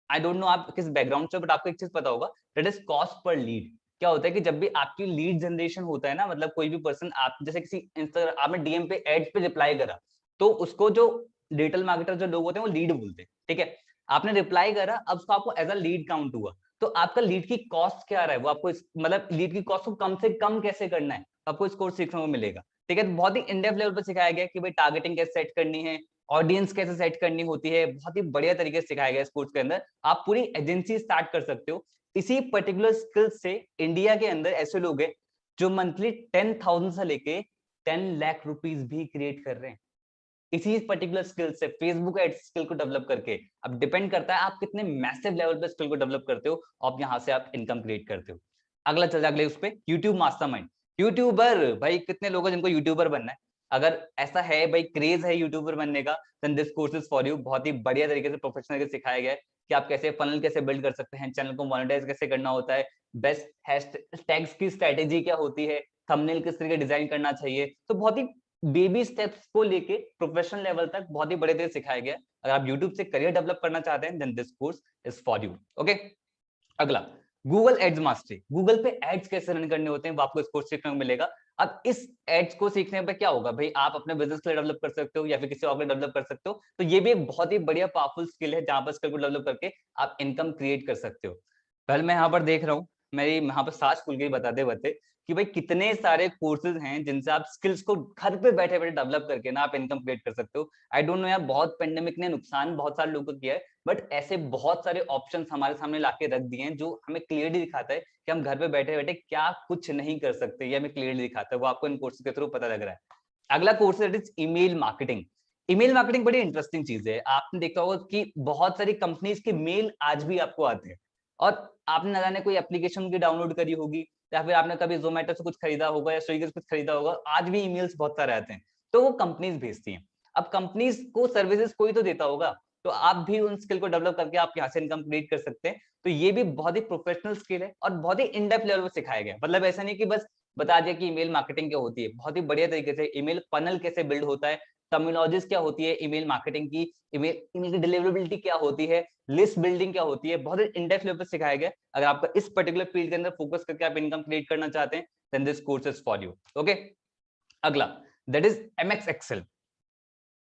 आई डोंट नो आप किस बैकग्राउंड से, बट आपको एक चीज पता होगा, that is cost per lead. क्या होता है कि जब भी आपकी लीड जनरेशन होता है ना, मतलब कोई भी पर्सन, आप जैसे किसी इंस्टाग्राम आपने डीएम पे एड्स पे रिप्लाई करा, तो उसको जो डिजिटल मार्केटर जो लोग होते हैं वो लीड बोलते हैं, ठीक है। आपने रिप्लाई करा, अब उसको आपको एज अ लीड काउंट हुआ, तो आपका लीड की कॉस्ट क्या रहा है वो आपको मतलब लीड की कॉस्ट को कम से कम कैसे करना है आपको इस कोर्स सीखने को मिलेगा, ठीक है। बहुत ही इन डेप्थ लेवल पर सिखाया गया कि भाई टारगेटिंग कैसे सेट करनी है, ऑडियंस कैसे सेट करनी होती है, बहुत ही बढ़िया तरीके से सिखाया गया इस कोर्स के अंदर। आप पूरी एजेंसी स्टार्ट कर सकते हो इसी पर्टिकुलर स्किल से। इंडिया के अंदर ऐसे लोग हैं जो मंथली 10,000 से लेके 10 लाख रुपीज भी क्रिएट कर रहे हैं इसी पर्टिकुलर स्किल से, फेसबुक एड स्किल को डेवलप करके। अब डिपेंड करता है आप कितने मैसिव लेवल पे स्किल को डेवलप करते हो, और यहाँ से आप इनकम क्रिएट करते हो। अगला चल जाए अगले उस पे, यूट्यूब मास्टरमाइंड। यूट्यूबर, भाई कितने लोग हैं जिनको यूट्यूबर बनना है? अगर ऐसा है भाई, क्रेज है यूट्यूबर बनने का, then this course is for you. बहुत ही बढ़िया तरीके से प्रोफेशनल सिखाया गया है कि आप कैसे फनल कैसे बिल्ड कर सकते हैं, चैनल को मोनेटाइज कैसे करना होता है, बेस्ट हैशटैग्स की स्ट्रेटेजी क्या होती है, थंबनेल किस तरीके डिजाइन करना चाहिए। तो बहुत ही बेबी स्टेप्स को लेके प्रोफेशनल लेवल तक बहुत ही बड़े तरीके सिखाया गया है। अगर आप यूट्यूब से करियर डेवलप करना चाहते हैं, then this course is for you, okay. अगला, गूगल एड्स मास्टरी। गूगल पे एड्स कैसे रन करने होते हैं वो आपको इस कोर्स सीखने को मिलेगा। अब इस एड्स को सीखने पे क्या होगा भाई, आप अपने बिजनेस के लिए डेवलप कर सकते हो या फिर किसी और के लिए डेवलप कर सकते हो। तो ये भी एक बहुत ही बढ़िया पावरफुल स्किल है, जहां पर स्किल को डेवलप करके आप इनकम क्रिएट कर सकते हो। पहले मैं यहाँ पर देख रहा हूँ, मेरी यहाँ पर सांस खुल गई बताते बताते कि भाई कितने सारे कोर्सेज हैं जिनसे आप स्किल्स को घर पे बैठे बैठे डेवलप करके ना आप इनकम क्रिएट कर सकते हो। आई डोंट नो यार, बहुत पेंडेमिक ने नुकसान बहुत सारे लोगों को किया है, बट ऐसे बहुत सारे ऑप्शंस हमारे सामने लाके रख दिए हैं जो हमें क्लियरली दिखाता है कि हम घर पे बैठे बैठे क्या कुछ नहीं कर सकते, ये हमें क्लियरली दिखाता है। वो आपको इन कोर्सेज के थ्रू पता लग रहा है। अगला कोर्स है ईमेल मार्केटिंग। ईमेल मार्केटिंग बड़ी इंटरेस्टिंग चीज है। आपने देखा होगा कि बहुत सारी कंपनीज के मेल आज भी आपको आते हैं, और आपने न जाने कोई एप्लीकेशन की डाउनलोड करी होगी, या फिर आपने कभी जोमेटो से कुछ खरीदा होगा या स्विगी से कुछ खरीदा होगा, आज भी ईमेल्स बहुत सारे आते हैं, तो वो कंपनीज भेजती हैं। अब कंपनीज को सर्विसेज कोई तो देता होगा, तो आप भी उन स्किल को डेवलप करके आप यहाँ से इनकम क्रिएट कर सकते हैं। तो ये भी बहुत ही प्रोफेशनल स्किल है और बहुत ही इन डेप्थ लेवल पर सिखाया गया। मतलब ऐसा नहीं कि बस बता दिया कि ईमेल मार्केटिंग क्या होती है, बहुत ही बढ़िया तरीके से ईमेल फनल कैसे बिल्ड होता है, टर्मिनोलॉजीज क्या होती है ईमेल मार्केटिंग की, ईमेल की डिलीवरेबिलिटी क्या होती है, लिस्ट बिल्डिंग क्या होती है, बहुत ही इन डेप्थ लेवल पर सिखाया गया। अगर आपका इस पर्टिकुलर फील्ड के अंदर फोकस करके आप इनकम क्रिएट करना चाहते हैं, then this course is for you, okay. अगला, दैट इज एमएक्स एक्सेल।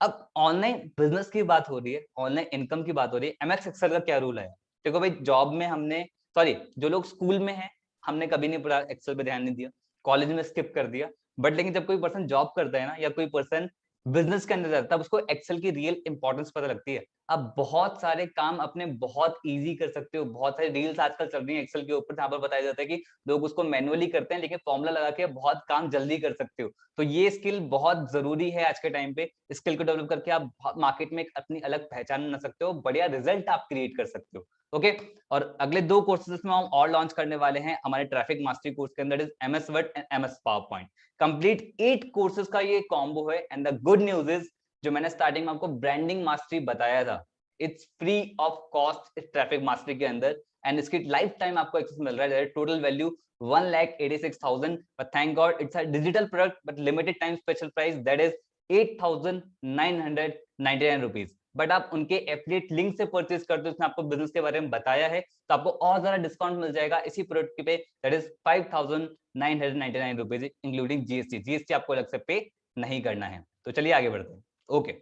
अब ऑनलाइन बिजनेस की बात हो रही है, ऑनलाइन इनकम की बात हो रही है, एमएक्स एक्सेल का क्या रूल है? देखो भाई, जॉब में हमने, सॉरी, जो लोग स्कूल में हैं, हमने कभी नहीं पढ़ा, एक्सेल पे ध्यान नहीं दिया, कॉलेज में स्किप कर दिया, बट लेकिन जब कोई पर्सन जॉब करता है ना, या कोई पर्सन बिजनेस के अंदर जाता है, तब उसको एक्सेल की रियल इंपॉर्टेंस पता लगती है। अब बहुत सारे काम अपने बहुत इजी कर सकते हो, बहुत सारी रील्स आजकल चल रही है एक्सेल के ऊपर, जहां पर बताया जाता है कि लोग उसको मैनुअली करते हैं, लेकिन फॉर्मूला लगा के बहुत काम जल्दी कर सकते हो। तो ये स्किल बहुत जरूरी है आज के टाइम पे। स्किल को डेवलप करके आप मार्केट में अपनी अलग पहचान बना सकते हो, बढ़िया रिजल्ट आप क्रिएट कर सकते हो, ओके। और अगले 2 कोर्सेज में हम और लॉन्च करने वाले हैं हमारे ट्रैफिक मास्टरी कोर्स के अंदर, is MS word and MS power point. Complete 8 courses का ये कॉम्बो है। And the good news is, जो मैंने स्टार्टिंग में आपको ब्रांडिंग मास्टरी बताया था, इट्स फ्री ऑफ कॉस्ट इस ट्रैफिक मास्टरी के अंदर, एंड इसकी लाइफ टाइम आपको एक्सेस मिल रहा है, total value 1,86,000, but thank God it's a digital product but limited time special price that is 8,999 rupees। But आप उनके एफिलिएट लिंक से परचेज करते हो, उसने आपको बिजनेस के बारे में बताया है, तो आपको और ज्यादा डिस्काउंट मिल जाएगा इसी प्रोडक्ट पे, that is 5,999 rupees including GST. GST आपको अलग से पे नहीं करना है। तो चलिए आगे बढ़ते हैं। ओके,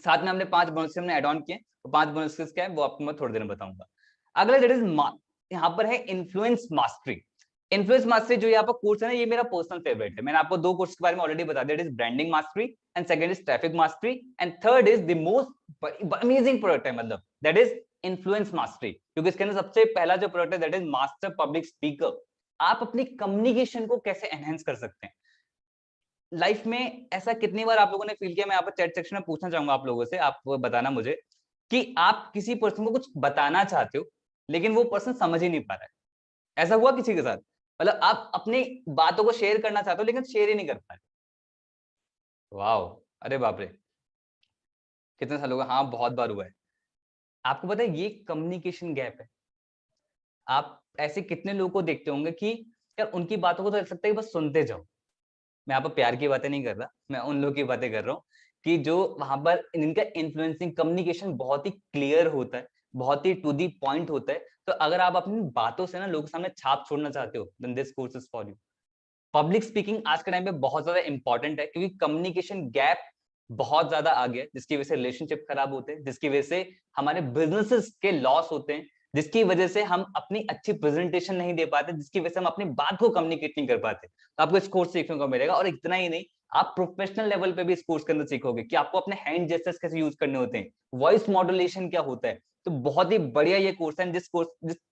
साथ में हमने 5 बोनस हमने एड ऑन किए, तो 5 बोनस क्या है वो आपको मैं थोड़ी देर में बताऊंगा। अगला दैट इज यहाँ पर है इन्फ्लुएंस मास्टरी। इन्फ्लुएंस मास्टरी जो यहाँ पर कोर्स है ना, ये मेरा पर्सनल फेवरेट है। मैंने आपको 2 कोर्स के बारे में ऑलरेडी बता दिया, it is branding mastery and second is traffic mastery and third is the most amazing product है, मतलब दैट इज इन्फ्लुएंस मास्टरी, क्योंकि इसके अंदर सबसे पहला जो प्रोडक्ट है that is master public speaker. आप अपनी कम्युनिकेशन को कैसे एनहेंस कर सकते हैं लाइफ में। ऐसा कितनी बार आप लोगों ने फील किया, मैं यहाँ पर चैट सेक्शन में पूछना चाहूंगा आप लोगों से, आप बताना मुझे कि आप किसी पर्सन को कुछ बताना चाहते हो लेकिन वो पर्सन समझ ही नहीं पा रहा है। ऐसा हुआ किसी के साथ? मतलब आप अपनी बातों को शेयर करना चाहते हो लेकिन शेयर ही नहीं कर पा रहे। वाओ, अरे बाप रे, कितने सालों का? हाँ, बहुत बार हुआ है। आपको पता है ये कम्युनिकेशन गैप है। आप ऐसे कितने लोगों को देखते होंगे कि यार उनकी बातों को तो लग सकता है बस सुनते जाओ। मैं यहाँ पर प्यार की बातें नहीं कर रहा, मैं उन लोगों की बातें कर रहा हूँ कि जो वहां पर इनका इन्फ्लुएंसिंग कम्युनिकेशन बहुत ही क्लियर होता है, बहुत ही टू दी पॉइंट होता है। तो अगर आप अपनी बातों से ना लोगों के सामने छाप छोड़ना चाहते हो, then this course is for you. Public speaking आज के टाइम पे बहुत ज्यादा इंपॉर्टेंट है, क्योंकि कम्युनिकेशन गैप बहुत ज्यादा आ गया है, जिसकी वजह से रिलेशनशिप खराब होते हैं, जिसकी वजह से हमारे बिजनेसेस के लॉस होते हैं, जिसकी वजह से हम अपनी अच्छी प्रेजेंटेशन नहीं दे पाते, जिसकी वजह से हम अपनी बात को कम्युनिकेट नहीं कर पाते। तो आपको इस कोर्स सीखने को मिलेगा, और इतना ही नहीं, आप प्रोफेशनल लेवल पे भी इस कोर्स के अंदर सीखोगे कि आपको अपने हैंड जेस्चर्स कैसे यूज करने होते हैं, वॉइस मॉड्यूलेशन क्या होता है। तो बहुत ही बढ़िया ये कोर्स है। जिस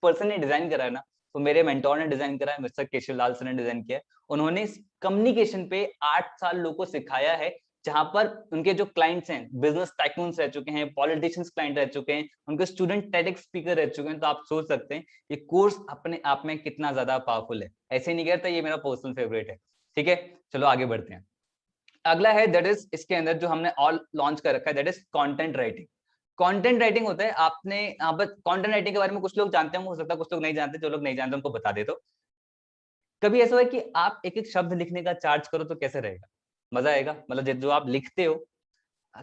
पर्सन ने डिजाइन करा है ना, तो मेरे मेंटोर ने डिजाइन करा है, मिस्टर केशव लाल सर ने डिजाइन किया है। उन्होंने कम्युनिकेशन पे 8 साल लोगों को सिखाया है, जहां पर उनके जो क्लाइंट्स हैं बिजनेस टाइकून्स रह चुके हैं, पॉलिटिशियंस क्लाइंट रह चुके हैं, उनके स्टूडेंट टेडेक्स स्पीकर रह चुके हैं। तो आप सोच सकते हैं ये कोर्स अपने आप में कितना ज्यादा पावरफुल है। ऐसे नहीं कहता, ये मेरा पर्सनल फेवरेट है। ठीक है, चलो आगे बढ़ते हैं। अगला है दैट इज, इसके अंदर जो हमने ऑल लॉन्च कर रखा है that is content writing. Content writing होता है, आपने बस कंटेंट राइटिंग के बारे में कुछ लोग जानते हैं, हो सकता है कुछ लोग नहीं जानते। जो लोग नहीं जानते उनको बता दे। तो कभी ऐसा हुआ कि आप एक एक शब्द लिखने का चार्ज करो तो कैसे रहेगा? मजा आएगा? मतलब जो आप लिखते हो,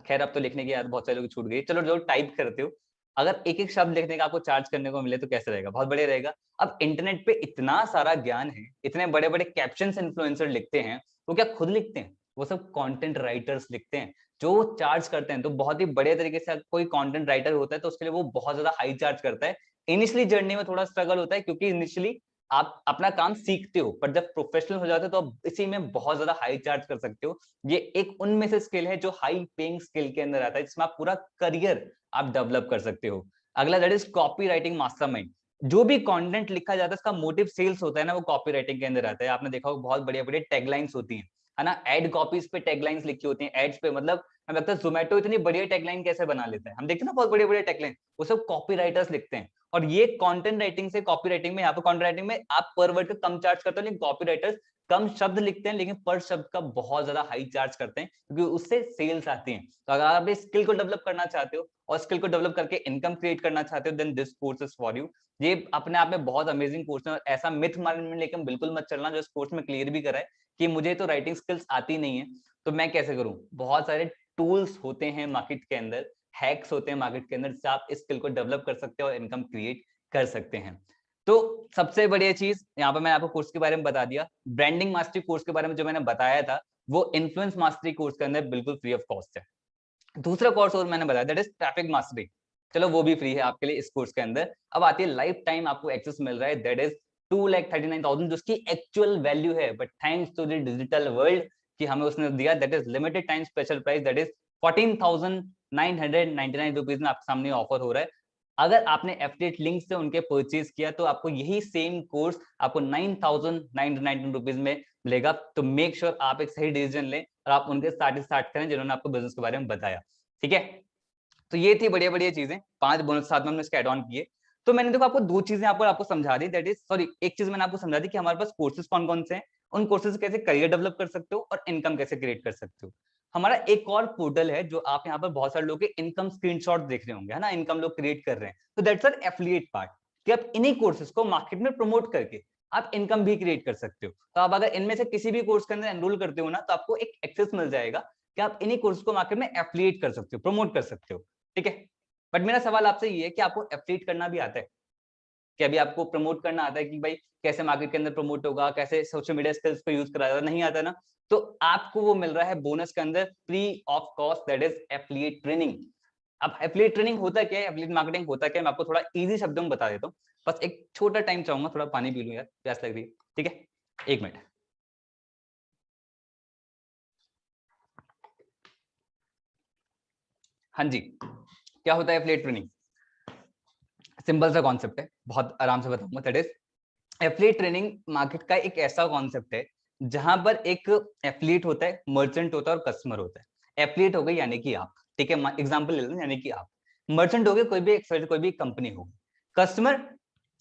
खैर अब तो लिखने की याद बहुत सारे लोग छूट गई, चलो जो टाइप करते हो, अगर एक एक शब्द लिखने का आपको चार्ज करने को मिले तो कैसे रहेगा? बहुत बढ़िया रहेगा। अब इंटरनेट पे इतना सारा ज्ञान है, इतने बड़े बड़े कैप्शंस इन्फ्लुएंसर लिखते हैं, वो क्या खुद लिखते हैं? वो सब कंटेंट राइटर्स लिखते हैं जो चार्ज करते हैं। तो बहुत ही बढ़िया तरीके से कोई कंटेंट राइटर होता है तो उसके लिए वो बहुत ज्यादा हाई चार्ज करता है। इनिशियली जर्नी में थोड़ा स्ट्रगल होता है, क्योंकि इनिशियली आप अपना काम सीखते हो, पर जब प्रोफेशनल हो जाते हो तो आप इसी में बहुत ज्यादा हाई चार्ज कर सकते हो। ये एक उनमें से स्किल है जो हाई पेइंग स्किल के अंदर आता है, जिसमें आप पूरा करियर आप डेवलप कर सकते हो। अगला that is copy writing mastermind. जो भी कंटेंट लिखा जाता है उसका मोटिव सेल्स होता है ना, वो कॉपी राइटिंग के अंदर आता है। आपने देखा होगा बहुत बढ़िया बढ़िया टैगलाइंस होती है ना, एड कॉपीज पे टैगलाइंस लिखी होती हैं, एड्स पे। मतलब हमें लगता है जोमेटो इतनी बढ़िया टैगलाइन कैसे बना लेता है, हम देखते हैं ना बहुत बढ़िया बढ़िया टैगलाइन, वो सब कॉपी राइटर्स लिखते हैं। और ये कंटेंट राइटिंग से कॉपी राइटिंग में, यहाँ पे कंटेंट राइटिंग में आप पर वर्ड का कम चार्ज करते हो, लेकिन कॉपी राइटर्स कम शब्द लिखते हैं लेकिन पर शब्द का बहुत ज्यादा हाई चार्ज करते हैं, क्योंकि उससे सेल्स आती हैं। तो अगर आप इस स्किल को डेवलप करना चाहते हो और स्किल को डेवलप करके इनकम क्रिएट करना चाहते हो, then this course is for you. ये अपने आप में बहुत अमेजिंग कोर्स है, और ऐसा मिथ माइंड में लेकर बिल्कुल मत चलना, जो इस कोर्स में क्लियर भी करा है कि मुझे तो राइटिंग स्किल्स आती नहीं है तो मैं कैसे करूं। बहुत सारे टूल्स होते हैं मार्केट के अंदर, हैक्स होते हैं मार्केट के अंदर, जिससे आप इस स्किल को डेवलप कर सकते हो और इनकम क्रिएट कर सकते हैं। तो सबसे बढ़िया चीज यहाँ पर मैंने आपको कोर्स के बारे में बता दिया। ब्रांडिंग मास्टरी कोर्स के बारे में जो मैंने बताया था, वो इन्फ्लुएंस मास्टरी कोर्स के अंदर बिल्कुल फ्री ऑफ कॉस्ट है। दूसरा कोर्स और मैंने बताया दैट इज ट्रैफिक मास्टरी। चलो वो भी फ्री है आपके लिए इस कोर्स के अंदर। अब आती है लाइफ टाइम आपको एक्सेस मिल रहा है, दैट इज 2,39,000, जिसकी एक्चुअल वैल्यू है, but thanks to the digital world कि हमें उसने दिया, that is limited time special price, that is 14,999 rupees में आपके सामने ऑफर हो रहा है। अगर आपने एफिलिएट लिंक से उनके परचेज किया तो आपको यही सेम कोर्स आपको 9,999 रुपीज में मिलेगा। तो मेक श्योर आप एक सही डिसीजन लें और आप उनके साथ स्टार्ट करें जिन्होंने आपको बिजनेस के बारे में बताया। ठीक है, तो ये थी बढ़िया बढ़िया चीजें, 5 बोनस साथ में हमने इसके एड ऑन किए। तो मैंने देखो आपको 2 चीजें आपको समझा दी, दैट इज सॉरी एक चीज मैंने आपको समझा दी कि हमारे पास कोर्सेज कौन कौन से हैं, उन कोर्सेज कैसे करियर डेवलप कर सकते हो और इनकम कैसे क्रिएट कर सकते हो। हमारा एक और पोर्टल है जो आप यहाँ पर बहुत सारे लोग के इनकम स्क्रीनशॉट देख रहे होंगे, है ना, इनकम लोग क्रिएट कर रहे हैं, तो दैट्स एन एफिलिएट पार्ट, कि आप इन्हीं कोर्सेज को मार्केट में प्रमोट करके आप इनकम भी क्रिएट कर सकते हो। तो आप अगर इनमें से किसी भी कोर्स के अंदर एनरोल करते हो ना, तो आपको एक एक्सेस मिल जाएगा कि आप इन्हीं कोर्स को मार्केट में एफिलिएट कर सकते हो, प्रमोट कर सकते हो, ठीक है। बट मेरा सवाल आपसे ये है कि आपको एफिलिएट करना भी आता है? कि अभी आपको प्रमोट करना आता है कि भाई कैसे मार्केट के अंदर प्रमोट होगा, कैसे सोशल मीडिया स्किल्स को यूज करा जाता है, नहीं आता ना, तो आपको वो मिल रहा है बोनस के अंदर free of cost, that is affiliate training. अब एफिलिएट ट्रेनिंग होता क्या है, एफिलिएट मार्केटिंग होता क्या है, मैं आपको थोड़ा इजी शब्दों में बता देता हूँ। बस एक छोटा टाइम चाहूंगा, थोड़ा पानी पी लूं यार, प्यास लग रही है, ठीक है, 1 मिनट। हाँ जी, क्या होता है एफिलिएट ट्रेनिंग? सिंपल सा कॉन्सेप्ट है, बहुत आराम से बताऊंगा। That is affiliate training market का एक ऐसा कॉन्सेप्ट है जहां पर एक एफिलिएट होता है, मर्चेंट होता है और कस्टमर होता है। एफिलिएट हो गई यानी कि आप, ठीक है, एग्जांपल ले लो, यानी कि आप। मर्चेंट हो गए कोई भी कंपनी होगी। कस्टमर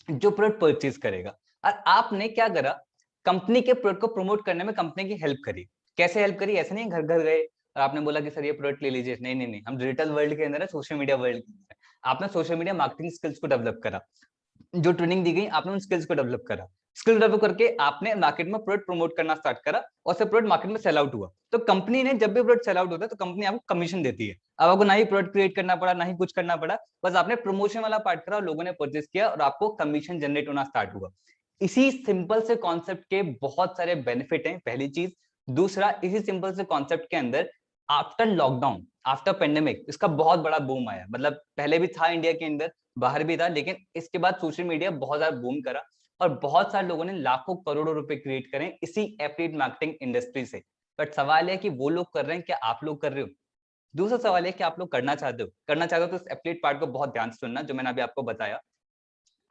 जो प्रोडक्ट परचेज करेगा। और आपने क्या करा, कंपनी के प्रोडक्ट को प्रमोट करने में कंपनी की हेल्प करी। कैसे हेल्प करी? ऐसे नहीं घर घर गए और आपने बोला कि सर ये प्रोडक्ट ले लीजिए, नहीं नहीं नहीं, हम डिजिटल वर्ल्ड के अंदर है, सोशल मीडिया वर्ल्ड के अंदर है। आपने सोशल मीडिया मार्केटिंग स्किल्स को डेवलप करा, जो ट्रेनिंग दी गई आपने उन स्किल्स को डेवलप करा, स्किल डेवलप करके आपने मार्केट में प्रोडक्ट प्रमोट करना स्टार्ट करा और से प्रोडक्ट मार्केट में सेल आउट हुआ। तो कंपनी ने जब भी प्रोडक्ट सेल आउट होता है तो कंपनी आपको कमीशन देती है। अब आपको ना ही प्रोडक्ट क्रिएट करना पड़ा, ना ही कुछ करना पड़ा, बस आपने प्रमोशन वाला पार्ट करा और लोगों ने परचेज किया और आपको कमीशन जनरेट होना स्टार्ट हुआ। इसी सिंपल से कॉन्सेप्ट के बहुत सारे बेनिफिट हैं, पहली चीज। दूसरा, इसी सिंपल से कॉन्सेप्ट के अंदर आफ्टर लॉकडाउन, आफ्टर पेंडेमिक, इसका बहुत बड़ा बूम आया। मतलब पहले भी था इंडिया के अंदर, बाहर भी था, लेकिन इसके बाद सोशल मीडिया बहुत ज्यादा बूम करा और बहुत सारे लोगों ने लाखों करोड़ों रुपए क्रिएट करें इसी एफिलिएट मार्केटिंग इंडस्ट्री से। बट सवाल है कि वो लोग कर रहे हैं, क्या आप लोग कर रहे हो? दूसरा सवाल है कि आप लोग करना चाहते हो, तो इस एफिलिएट पार्ट को बहुत ध्यान से सुनना, जो मैंने अभी आपको बताया।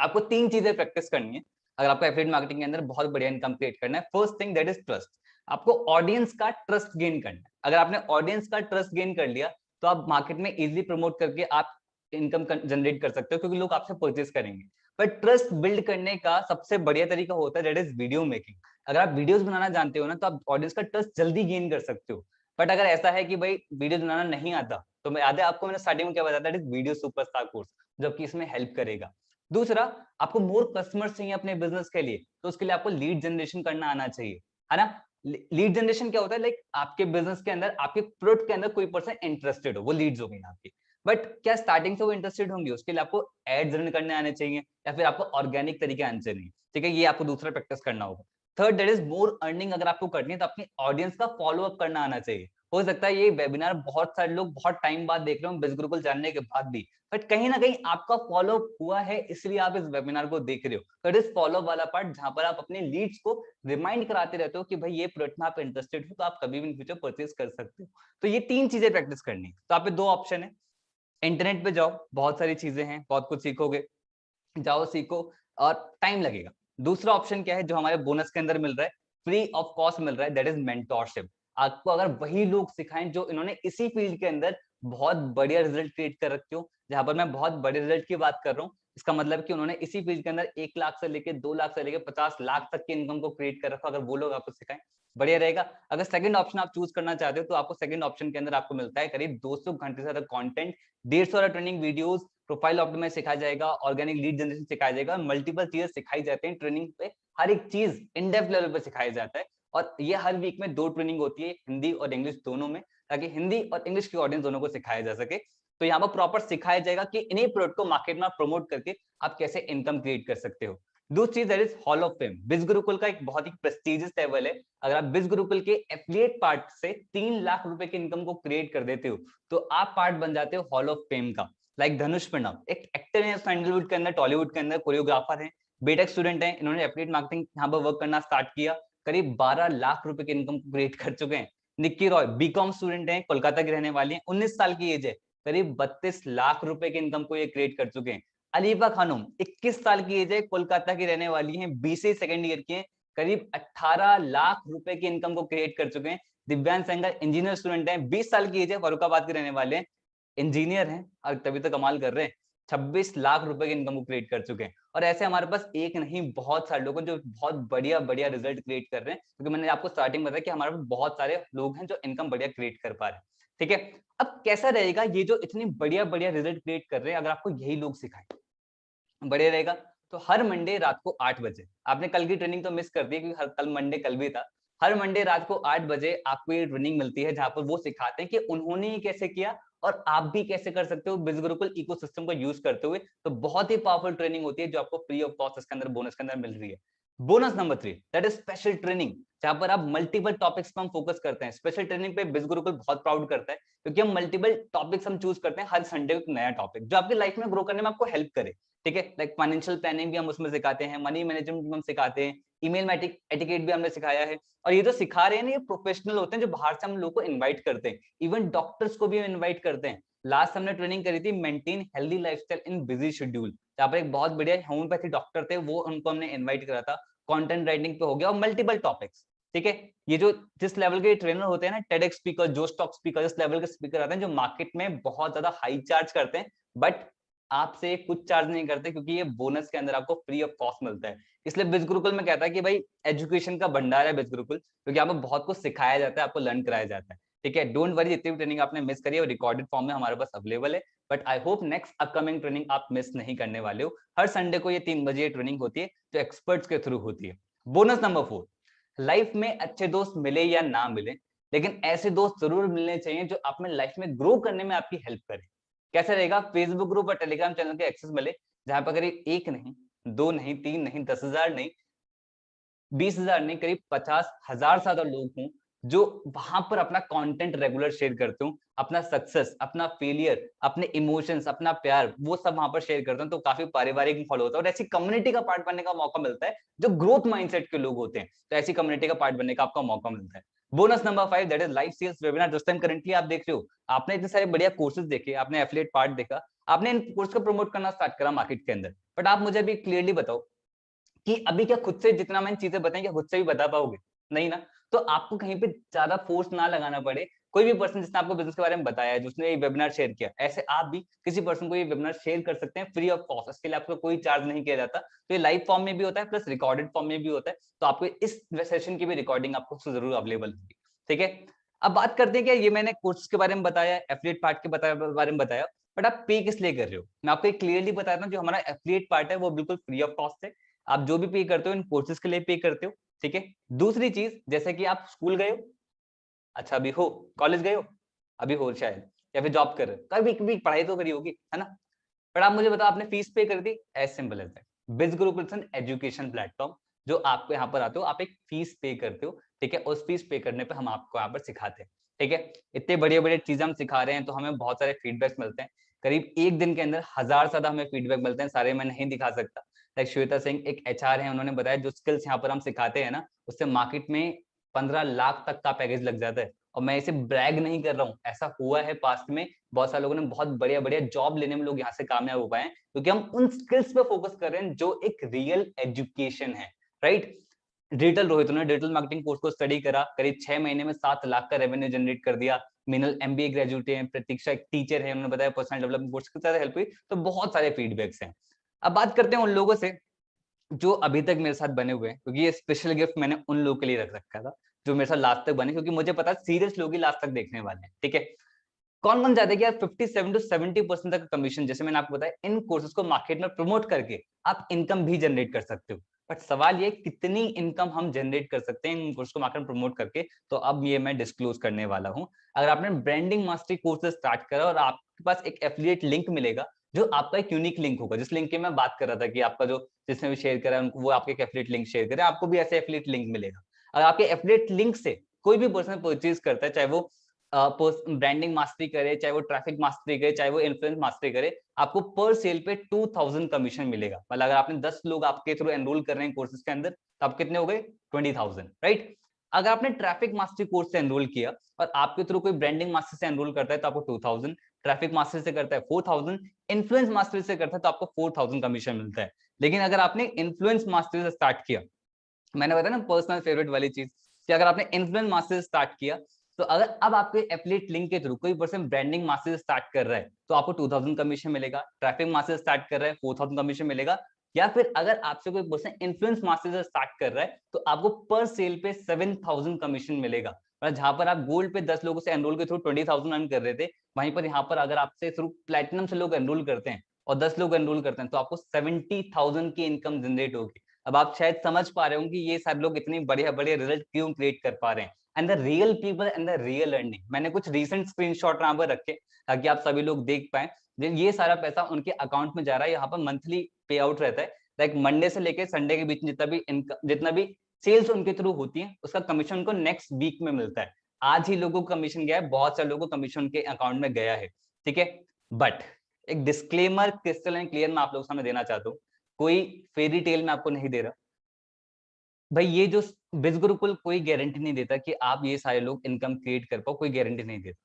आपको 3 चीजें प्रैक्टिस करनी है अगर आपको एफिलिएट मार्केटिंग के अंदर बहुत बढ़िया इनकम क्रिएट करना है। First thing that is trust. आपको ऑडियंस का ट्रस्ट गेन करना है। अगर आपने ऑडियंस का ट्रस्ट गेन कर लिया तो आप मार्केट में इजीली प्रमोट करके आप इनकम जनरेट कर सकते हो, क्योंकि लोग आपसे परचेज करेंगे। बट ट्रस्ट बिल्ड करने का सबसे बढ़िया तरीका होता है दैट इज वीडियो मेकिंग। अगर आप वीडियोस बनाना जानते हो ना, तो आप ऑडियंस का ट्रस्ट जल्दी गेन कर सकते हो। बट अगर ऐसा है कि भाई वीडियो बनाना नहीं आता, तो मैं याद है आपको मैंने स्टार्टिंग में क्या बताया, that is video superstar course, जो कि इसमें हेल्प करेगा। दूसरा, आपको मोर कस्टमर्स चाहिए अपने बिजनेस के लिए, तो उसके लिए आपको लीड जनरेशन करना आना चाहिए, है ना। लीड जनरेशन क्या होता है? लाइक आपके बिजनेस के अंदर, आपके प्रोडक्ट के अंदर कोई पर्सन इंटरेस्टेड हो, वो लीड्स हो गई आपकी। बट क्या स्टार्टिंग से वो इंटरेस्टेड होंगे? उसके लिए आपको एड्स रन करने आने चाहिए या फिर आपको ऑर्गेनिक तरीके आने चाहिए, ठीक है, ये आपको दूसरा प्रैक्टिस करना होगा। Third, that is more earning. अगर आपको करनी है तो अपनी ऑडियंस का फॉलो अप करना आना चाहिए। हो सकता है ये वेबिनार बहुत सारे लोग बहुत टाइम बाद देख रहे हो, बिज़ गुरुकुल जानने के बाद भी, बट कहीं ना कहीं आपका फॉलो हुआ है, इसलिए आप इस वेबिनार को देख रहे हो। तो इट इज फॉलो वाला पार्ट, जहां पर आप अपने लीड्स को रिमाइंड कराते रहते हो कि भाई ये प्रोडक्ट में आप इंटरेस्टेड हो, तो आप कभी भी इन फ्यूचर परचेज कर सकते हो। तो ये 3 चीजें प्रैक्टिस करनी है। तो आप पे 2 ऑप्शन है, इंटरनेट पे जाओ, बहुत सारी चीजें हैं, बहुत कुछ सीखोगे, जाओ सीखो, और टाइम लगेगा। दूसरा ऑप्शन क्या है जो हमारे बोनस के अंदर मिल रहा है, फ्री ऑफ कॉस्ट मिल रहा है, दैट इज मेंटोरशिप। आपको अगर वही लोग सिखाएं जो इन्होंने इसी फील्ड के अंदर बहुत बढ़िया रिजल्ट क्रिएट कर रखे हो, जहां पर मैं बहुत बड़े रिजल्ट की बात कर रहा हूँ, इसका मतलब कि उन्होंने इसी फील्ड के अंदर 1 लाख से लेके 2 लाख से लेके 50 लाख तक की इनकम को क्रिएट कर रखा, अगर वो लोग आपको सिखाएं, बढ़िया रहेगा। अगर सेकंड ऑप्शन आप चूज करना चाहते हो, तो आपको सेकंड ऑप्शन के अंदर आपको मिलता है करीब 200 घंटे से ज्यादा कंटेंट, 150 वाला ट्रेनिंग वीडियोस, प्रोफाइल ऑप्टिमाइज सिखाया जाएगा, ऑर्गेनिक लीड जनरेशन सिखाया जाएगा, मल्टीपल चीजें सिखाई जाती हैं ट्रेनिंग पे, हर एक चीज इन डेप्थ लेवल पे सिखाया जाता है। और ये हर वीक में 2 ट्रेनिंग होती है, हिंदी और इंग्लिश दोनों में, ताकि हिंदी और इंग्लिश की ऑडियंस दोनों को सिखाया जा सके। तो यहाँ पर प्रॉपर सिखाया जाएगा कि इन्हीं प्रोडक्ट को मार्केट में प्रमोट करके आप कैसे इनकम क्रिएट कर सकते हो। दूसरी चीज that is hall of fame. Biz Gurukul का एक बहुत ही प्रेस्टिजियस लेवल है। अगर आप बिज़ गुरुकुल के एफिलिएट पार्ट से 3 लाख रुपए की इनकम को क्रिएट कर देते हो, तो आप पार्ट बन जाते हो हॉल ऑफ फेम का। लाइक धनुष प्रणव, एक एक्टर है सैंडलवुड के अंदर, टॉलीवुड के अंदर, कोरियोग्राफर है, बीटेक स्टूडेंट है, इन्होंने एफिलिएट मार्केटिंग यहाँ पर वर्क करना स्टार्ट किया, करीब 12 लाख रुपए की इनकम क्रिएट कर चुके हैं। निक्की रॉय बीकॉम स्टूडेंट है, कोलकाता की रहने वाली है, 19 साल की एज है, करीब 32 लाख रुपए की इनकम को ये क्रिएट कर चुके हैं। अलीफा खानम 21 साल की एज है, कोलकाता की रहने वाली है, बीसीए सेकंड ईयर की है, करीब 18 लाख रुपए की इनकम को क्रिएट कर चुके हैं। दिव्यांश सेंगर इंजीनियर स्टूडेंट है, 20 साल की एज है, फरुखाबाद के रहने वाले हैं, इंजीनियर हैं और तभी तो कमाल कर रहे हैं, 26 लाख रुपए की इनकम को क्रिएट कर चुके हैं। और ऐसे हमारे पास एक नहीं बहुत सारे लोग हैं जो बहुत बढ़िया बढ़िया रिजल्ट क्रिएट कर रहे हैं, क्योंकि मैंने आपको स्टार्टिंग बताया कि हमारे पास बहुत सारे लोग हैं जो इनकम बढ़िया क्रिएट कर पा रहे हैं। ठीक है, अब कैसा रहेगा ये जो इतनी बढ़िया बढ़िया रिजल्ट क्रिएट कर रहे हैं, अगर आपको यही लोग सिखाएं, बढ़िया रहेगा। तो हर मंडे रात को 8 बजे, आपने कल की ट्रेनिंग तो मिस कर दी क्योंकि हर कल मंडे कल भी था। हर मंडे रात को 8 बजे आपको ये ट्रेनिंग मिलती है जहां पर वो सिखाते हैं कि उन्होंने ये कैसे किया और आप भी कैसे कर सकते हो बिज़ गुरुकुल इकोसिस्टम को यूज करते हुए। तो बहुत ही पावरफुल ट्रेनिंग होती है जो आपको फ्री ऑफ कॉस्ट इसके अंदर बोनस के अंदर मिल रही है। Bonus number 3 that is special training, जहां पर आप मल्टीपल टॉपिक्स पर हम फोकस करते हैं। स्पेशल ट्रेनिंग पे बिज़ गुरुकुल बहुत प्राउड करता है क्योंकि हम मल्टीपल टॉपिक्स हम चूज करते हैं, हर संडे एक नया टॉपिक जो आपकी लाइफ में ग्रो करने में आपको हेल्प करे। ठीक है, लाइक फाइनेंशियल प्लानिंग भी हम उसमें सिखाते हैं, मनी मैनेजमेंट भी हम सिखाते हैं, ईमेल एटिकेट भी हमने सिखाया है। और ये जो सिखा रहे हैं ना, ये प्रोफेशनल होते हैं जो बाहर से हम लोग को इनवाइट करते हैं, इवन डॉक्टर्स को भी हम इनवाइट करते हैं। लास्ट हमने ट्रेनिंग करी थी मेंटेन हेल्दी लाइफस्टाइल इन बिजी शेड्यूल, जहाँ पर एक बहुत बढ़िया होम्योपैथी डॉक्टर थे, वो उनको हमने इन्वाइट करा था। कंटेंट राइटिंग पे हो गया और मल्टीपल टॉपिक्स। ठीक है, ये जो जिस लेवल के ट्रेनर होते हैं ना, टेडेक्स स्पीकर, जोस्टॉक स्पीकर, इस लेवल के स्पीकर आते हैं जो मार्केट में बहुत ज्यादा हाई चार्ज करते हैं, बट आपसे कुछ चार्ज नहीं करते क्योंकि ये बोनस के अंदर आपको फ्री ऑफ कॉस्ट मिलता है। इसलिए बिज़ गुरुकुल में कहता है कि भाई एजुकेशन का भंडार है बिज़ गुरुकुल, क्योंकि आपको बहुत कुछ सिखाया जाता है, आपको लर्न कराया जाता है। ठीक है, डोंट वरी, जितनी भी ट्रेनिंग आपने मिस करी है वो रिकॉर्डेड फॉर्म में हमारे पास अवेलेबल है, but I hope next upcoming training आप मिस नहीं करने वाले हो। हर संडे को ये 3 बजे ट्रेनिंग होती है जो एक्सपर्ट्स के थ्रू होती है। बोनस नंबर 4, लाइफ में अच्छे दोस्त मिले या ना मिले, लेकिन ऐसे दोस्त जरूर मिलने चाहिए जो आप में लाइफ में ग्रो करने में आपकी हेल्प करे। कैसे रहेगा? फेसबुक ग्रुप और टेलीग्राम चैनल के एक्सेस मिले, जहां पर करीब एक नहीं, दो नहीं, तीन नहीं, 10,000 नहीं, 20,000 नहीं, करीब 50,000 से ज्यादा लोग हों जो वहां पर अपना कंटेंट रेगुलर शेयर करते हो, अपना सक्सेस, अपना फेलियर, अपने इमोशंस, अपना प्यार, वो सब वहां पर शेयर करते हैं। तो काफी पारिवारिक फॉलो होता है और ऐसी कम्युनिटी का पार्ट बनने का मौका मिलता है जो ग्रोथ माइंडसेट के लोग होते हैं। तो ऐसी कम्युनिटी का पार्ट बनने का आपको मौका मिलता है। Bonus number 5 that is live sales webinar, जिस टाइम करंटली आप देख रहे हो, आपने इतने सारे बढ़िया कोर्सेज देखे, आपने एफिलिएट पार्ट देखा, आपने इन कोर्स को प्रमोट करना स्टार्ट करा मार्केट के अंदर, बट आप मुझे अभी क्लियरली बताओ कि अभी क्या खुद से जितना मैंने चीजें बताई क्या खुद से भी बता पाओगे? नहीं ना। तो आपको कहीं पे ज्यादा फोर्स ना लगाना पड़े। कोई भी पर्सन जिसने आपको बिजनेस के बारे में बताया है, जिसने ये वेबिनार शेयर किया, ऐसे आप भी किसी पर्सन को ये वेबिनार शेयर कर सकते हैं फ्री ऑफ कॉस्ट। इसके लिए आपको कोई चार्ज नहीं किया जाता। तो ये लाइव फॉर्म में भी होता है प्लस रिकॉर्डेड फॉर्म में भी होता है। तो आपको इस सेशन की भी रिकॉर्डिंग आपको जरूर अवेलेबल होगी। ठीक है, अब बात करते हैं कि ये मैंने कोर्स के बारे में बताया, एफिलिएट पार्ट के बारे में बताया, बट आप पे किस लिए कर रहे हो? मैं आपको क्लियरली बताता हूँ, जो हमारा एफिलिएट पार्ट है वो बिल्कुल फ्री ऑफ कॉस्ट है। आप जो भी पे करते हो इन कोर्सेज के लिए पे करते हो। ठीक है, दूसरी चीज, जैसे कि आप स्कूल गए हो, अच्छा अभी हो, कॉलेज गए हो, अभी हो शायद, या फिर जॉब कर रहे हो, कभी कभी पढ़ाई तो करी होगी, है ना? पर आप मुझे बताओ, आपने फीस पे कर दी, एज सिंपल एज दैट। बिज गुरुकुल एजुकेशन प्लेटफॉर्म, जो आपको यहाँ पर आते हो, आप एक फीस पे करते हो। ठीक है, उस फीस पे करने पे हम आपको यहाँ पर सिखाते हैं। ठीक है, इतने बढ़िया बढ़िया चीजें हम सिखा रहे हैं तो हमें बहुत सारे फीडबैक मिलते हैं। करीब एक दिन के अंदर 1000 से ज्यादा हमें फीडबैक मिलते हैं, सारे मैं नहीं दिखा सकता। लाइक श्वेता सिंह एक एचआर है, उन्होंने बताया जो स्किल्स यहाँ पर हम सिखाते हैं ना, उससे मार्केट में 15 लाख तक का पैकेज लग जाता है। और मैं इसे ब्रैग नहीं कर रहा हूँ, ऐसा हुआ है पास्ट में। बहुत सारे लोगों ने बहुत बढ़िया बढ़िया जॉब लेने में लोग यहाँ से कामयाब हो पाए हैं, क्योंकि हम उन स्किल्स पे फोकस कर रहे हैं जो एक रियल एजुकेशन है। राइट, डिजिटल रोहित ने डिजिटल मार्केटिंग कोर्स को स्टडी करा, करीब 6 महीने में 7 लाख का रेवेन्यू जनरेट कर दिया। मीनल एमबीए ग्रेजुएट है, प्रतीक्षा एक टीचर है, उन्होंने बताया पर्सनल डेवलपमेंट कोर्स की तरह हेल्प हुई। तो बहुत सारे फीडबैक्स हैं। अब बात करते हैं उन लोगों से जो अभी तक मेरे साथ बने हुए हैं, क्योंकि ये स्पेशल गिफ्ट मैंने उन लोगों के लिए रख रखा था जो मेरे साथ लास्ट तक बने, क्योंकि मुझे पता सीरियस लोग ही लास्ट तक देखने वाले हैं। ठीक है, कौन कौन चाहते हैं कि यार 57 टू 70% तक कमीशन, जैसे मैंने आपको बताया, इन कोर्सेज को मार्केट में प्रमोट करके आप इनकम भी जनरेट कर सकते हो। बट सवाल ये कितनी इनकम हम जनरेट कर सकते हैं इन कोर्स को मार्केट में प्रमोट करके, तो अब ये मैं डिस्क्लोज करने वाला हूं। अगर आपने ब्रांडिंग मास्टरी कोर्सेज स्टार्ट करा और आपके पास एक एफिलिएट लिंक मिलेगा, जो आपका एक यूनिक लिंक होगा, जिस लिंक की मैं बात कर रहा था कि आपका जो जिसने भी शेयर करा वो आपके एफिलिएट लिंक शेयर करे, आपको भी ऐसे एफिलिएट लिंक मिलेगा। अगर आपके एफिलिएट लिंक से कोई भी पर्सन परचेज करता है, चाहे वो ब्रांडिंग मास्टरी करे, चाहे वो ट्रैफिक मास्टरी करे, चाहे वो इन्फ्लुएंस मास्टरी करे, आपको पर सेल पे 2000 कमीशन मिलेगा। मतलब अगर आपने 10 लोग आपके थ्रू एनरोल कर रहे हैं कोर्सेज के अंदर, तो आप कितने हो गए? 20,000। राइट, अगर आपने ट्रैफिक मास्टरी कोर्स से एनरोल किया और आपके थ्रू कोई ब्रांडिंग मास्टर से एनरोल करता है तो आपको 2000, ट्रैफिक मास्टर से करता है 4000, इन्फ्लुएंस मास्टर से करता है तो आपको 4000 कमीशन मिलता है। लेकिन अगर आपने इन्फ्लुएंस मास्टर से स्टार्ट किया, मैंने बताया ना पर्सनल फेवरेट वाली चीज, कि अगर आपने इन्फ्लुएंस मास्टर से स्टार्ट किया, तो अगर अब आपके एफिलिएट लिंक के थ्रू कोई पर्सन ब्रांडिंग मास्टर स्टार्ट कर रहा है तो आपको 2000 कमीशन मिलेगा, ट्रैफिक मास्टर स्टार्ट कर रहा है 4000 कमीशन मिलेगा, या फिर अगर आपसे कोई पर्सन इन्फ्लुएंस मार्केटिंग स्टार्ट कर रहा है तो आपको पर सेल पे 7,000 कमीशन मिलेगा। मतलब जहां पर आप गोल्ड पे 10 लोगों से एनरोल के थ्रू 20,000 अर्न कर रहे थे, वहीं पर यहाँ पर अगर आपसे थ्रू प्लेटिनम से लोग एनरोल करते हैं और 10 लोग एनरोल करते हैं तो आपको 70,000 की इनकम जनरेट होगी। अब आप शायद समझ पा रहे हो कि ये सारे लोग इतने बढ़िया बढ़िया रिजल्ट क्यों क्रिएट कर पा रहे हैं। And the real people and the real earning, मैंने कुछ रिसेंट स्क्रीनशॉट यहाँ पर रखे ताकि आप सभी लोग देख पाए। ये सारा पैसा उनके अकाउंट में जा रहा है, यहाँ पर मंथली पे आउट रहता है। लाइक मंडे से लेके संडे के बीच में जितना भी सेल्स उनके थ्रू होती है उसका कमीशन उनको नेक्स्ट वीक में मिलता है। आज ही लोगों को कमीशन गया है, बहुत सारे लोगों को कमीशन के अकाउंट में गया है, ठीक है। बट एक डिस्क्लेमर क्रिस्टल एंड क्लियर मैं आप लोगों के सामने देना चाहता हूँ, कोई फेरी टेल में आपको नहीं दे रहा भाई। ये जो बिज गुरुकुल कोई गारंटी नहीं देता कि आप ये सारे लोग इनकम क्रिएट कर पाओ, कोई गारंटी नहीं देता,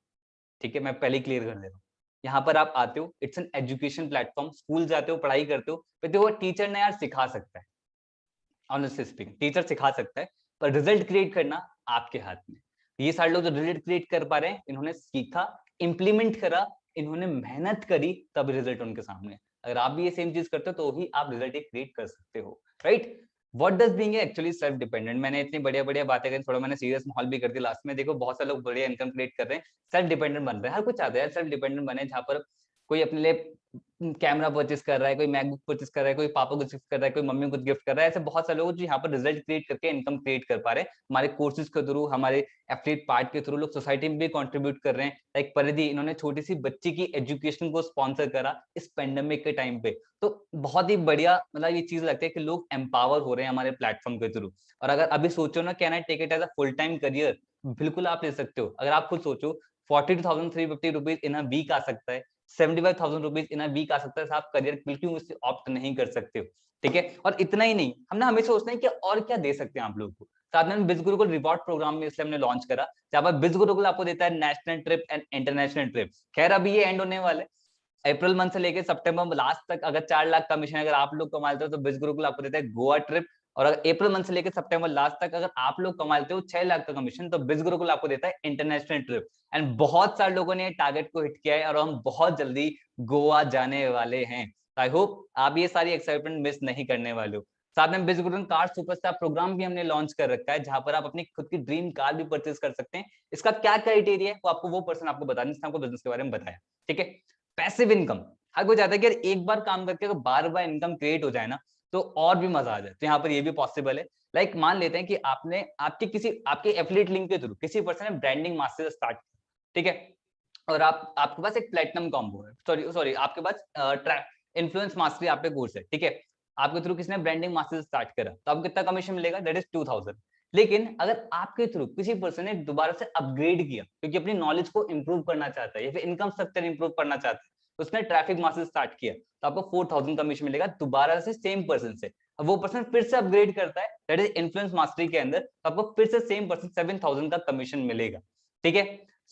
ठीक है। मैं पहले क्लियर कर दे रहा हूँ। यहाँ पर आप आते हो, it's an education platform, school जाते हो, पढ़ाई करते हो, फिर देखो टीचर ने यार सिखा सकता है, ऑनेस्टली स्पीकिंग टीचर सिखा सकता है, पर रिजल्ट क्रिएट करना आपके हाथ में। ये सारे लोग जो रिजल्ट क्रिएट कर पा रहे हैं, इन्होंने सीखा, इंप्लीमेंट करा, इन्होंने मेहनत करी, तब रिजल्ट उनके सामने। अगर आप भी ये सेम चीज करते हो तो ही आप रिजल्ट क्रिएट कर सकते हो, right. What does being actually self dependent, मैंने इतनी बढ़िया बढ़िया बातें करी, थोड़ा मैंने सीरियस माहौल भी कर दिया लास्ट में। देखो बहुत सारे लोग बढ़िया इनकम क्रिएट कर रहे हैं, सेल्फ डिपेंडेंट बन रहे हैं, हर कुछ चाहते हैं सेल्फ डिपेंडेंट बने, जहां पर कोई अपने लिए कैमरा परचेस कर रहा है, कोई मैकबुक परचेस कर रहा है, कोई पापा को गिफ्ट कर रहा है, कोई मम्मी को गिफ्ट कर रहा है। ऐसे बहुत सारे लोग जो यहाँ पर रिजल्ट क्रिएट करके इनकम क्रिएट कर पा रहे हैं, हमारे कोर्सेज के थ्रू, हमारे एफिलिएट पार्ट के थ्रू, लोग सोसाइटी में भी कंट्रीब्यूट कर रहे हैं। लाइक परिधि, इन्होंने छोटी सी बच्ची की एजुकेशन को स्पॉन्सर करा इस पेंडेमिक के टाइम पे। तो बहुत ही बढ़िया, मतलब ये चीज लगती है कि लोग एम्पावर हो रहे हैं हमारे प्लेटफॉर्म के थ्रू। और अगर अभी सोचो ना, can I take it as a full time career, बिल्कुल आप ले सकते हो। अगर आप खुद सोचो 42,350 रुपीज इन अ वीक आ सकता है, 75,000 रुपीज इन अ वीक आ सकता है, तो आप करियर बिल्कुल उससे ऑप्ट नहीं कर सकते हो, ठीक है। और इतना ही नहीं, हम ना हमेशा सोचते हैं कि और क्या दे सकते हैं आप लोगों को। साथ में बिज गुरुकुल रिवॉर्ड प्रोग्राम में इसलिए हमने लॉन्च करा, जहां पर बिज गुरुकुल आपको देता है national trip and international trip. खैर अभी ये एंड होने वाले, अप्रैल मंथ से लेके सितंबर लास्ट तक अगर 4 लाख कमीशन अगर आप लोग कमाते हो तो बिज गुरुकुल आपको देता है गोवा ट्रिप। और अगर अप्रैल मंथ से लेकर सितंबर लास्ट तक अगर आप लोग कमाते हो 6 लाख का कमीशन, तो बिज गुरुकुल आपको देता है इंटरनेशनल ट्रिप। एंड बहुत सारे लोगों ने टारगेट को हिट किया है और हम बहुत जल्दी गोवा जाने वाले हैं। आई होप आप ये सारी एक्साइटमेंट मिस नहीं करने वाले हो। साथ में बिज गुरुकुल कार सुपरस्टार प्रोग्राम भी हमने लॉन्च कर रखा है, जहां पर आप अपनी खुद की ड्रीम कार भी परचेज कर सकते हैं। इसका क्या क्राइटेरिया है वो आपको वो पर्सन आपको बता, जिसने आपको बिजनेस के बारे में बताया, ठीक है। पैसिव इनकम, हर कोई चाहता है कि यार एक बार काम करके अगर बार बार इनकम क्रिएट हो जाए ना तो और भी मजा आ जाए। तो यहाँ पर ये भी पॉसिबल है। लाइक मान लेते हैं कि आपने आपके एफिलिएट लिंक के थ्रू किसी पर्सन ने ब्रांडिंग मास्टर स्टार्ट किया, ठीक है। और आपके पास एक प्लेटिनम कॉम्बो है, सॉरी सॉरी आपके पास इन्फ्लुएंस मास्टरी आप पे कोर्स है, ठीक है। आपके थ्रू किसी ने ब्रांडिंग मास्टर स्टार्ट करा तो आपको कितना कमीशन मिलेगा, दैट इज 2,000। लेकिन अगर आपके थ्रू किसी पर्सन ने दोबारा से अपग्रेड किया क्योंकि अपनी नॉलेज को इंप्रूव करना चाहता है या फिर इनकम स्ट्रक्चर इंप्रूव करना चाहता है, उसने ट्रैफिक मास्टर स्टार्ट किया तो आपको 4,000 कमीशन मिलेगा दोबारा से सेम पर्सन से। अब वो पर्सन फिर से अपग्रेड करता है, दैट इज इन्फ्लुएंस मास्टरी के अंदर, तो आपको फिर से सेम पर्सन 7,000 का कमीशन मिलेगा, ठीक है।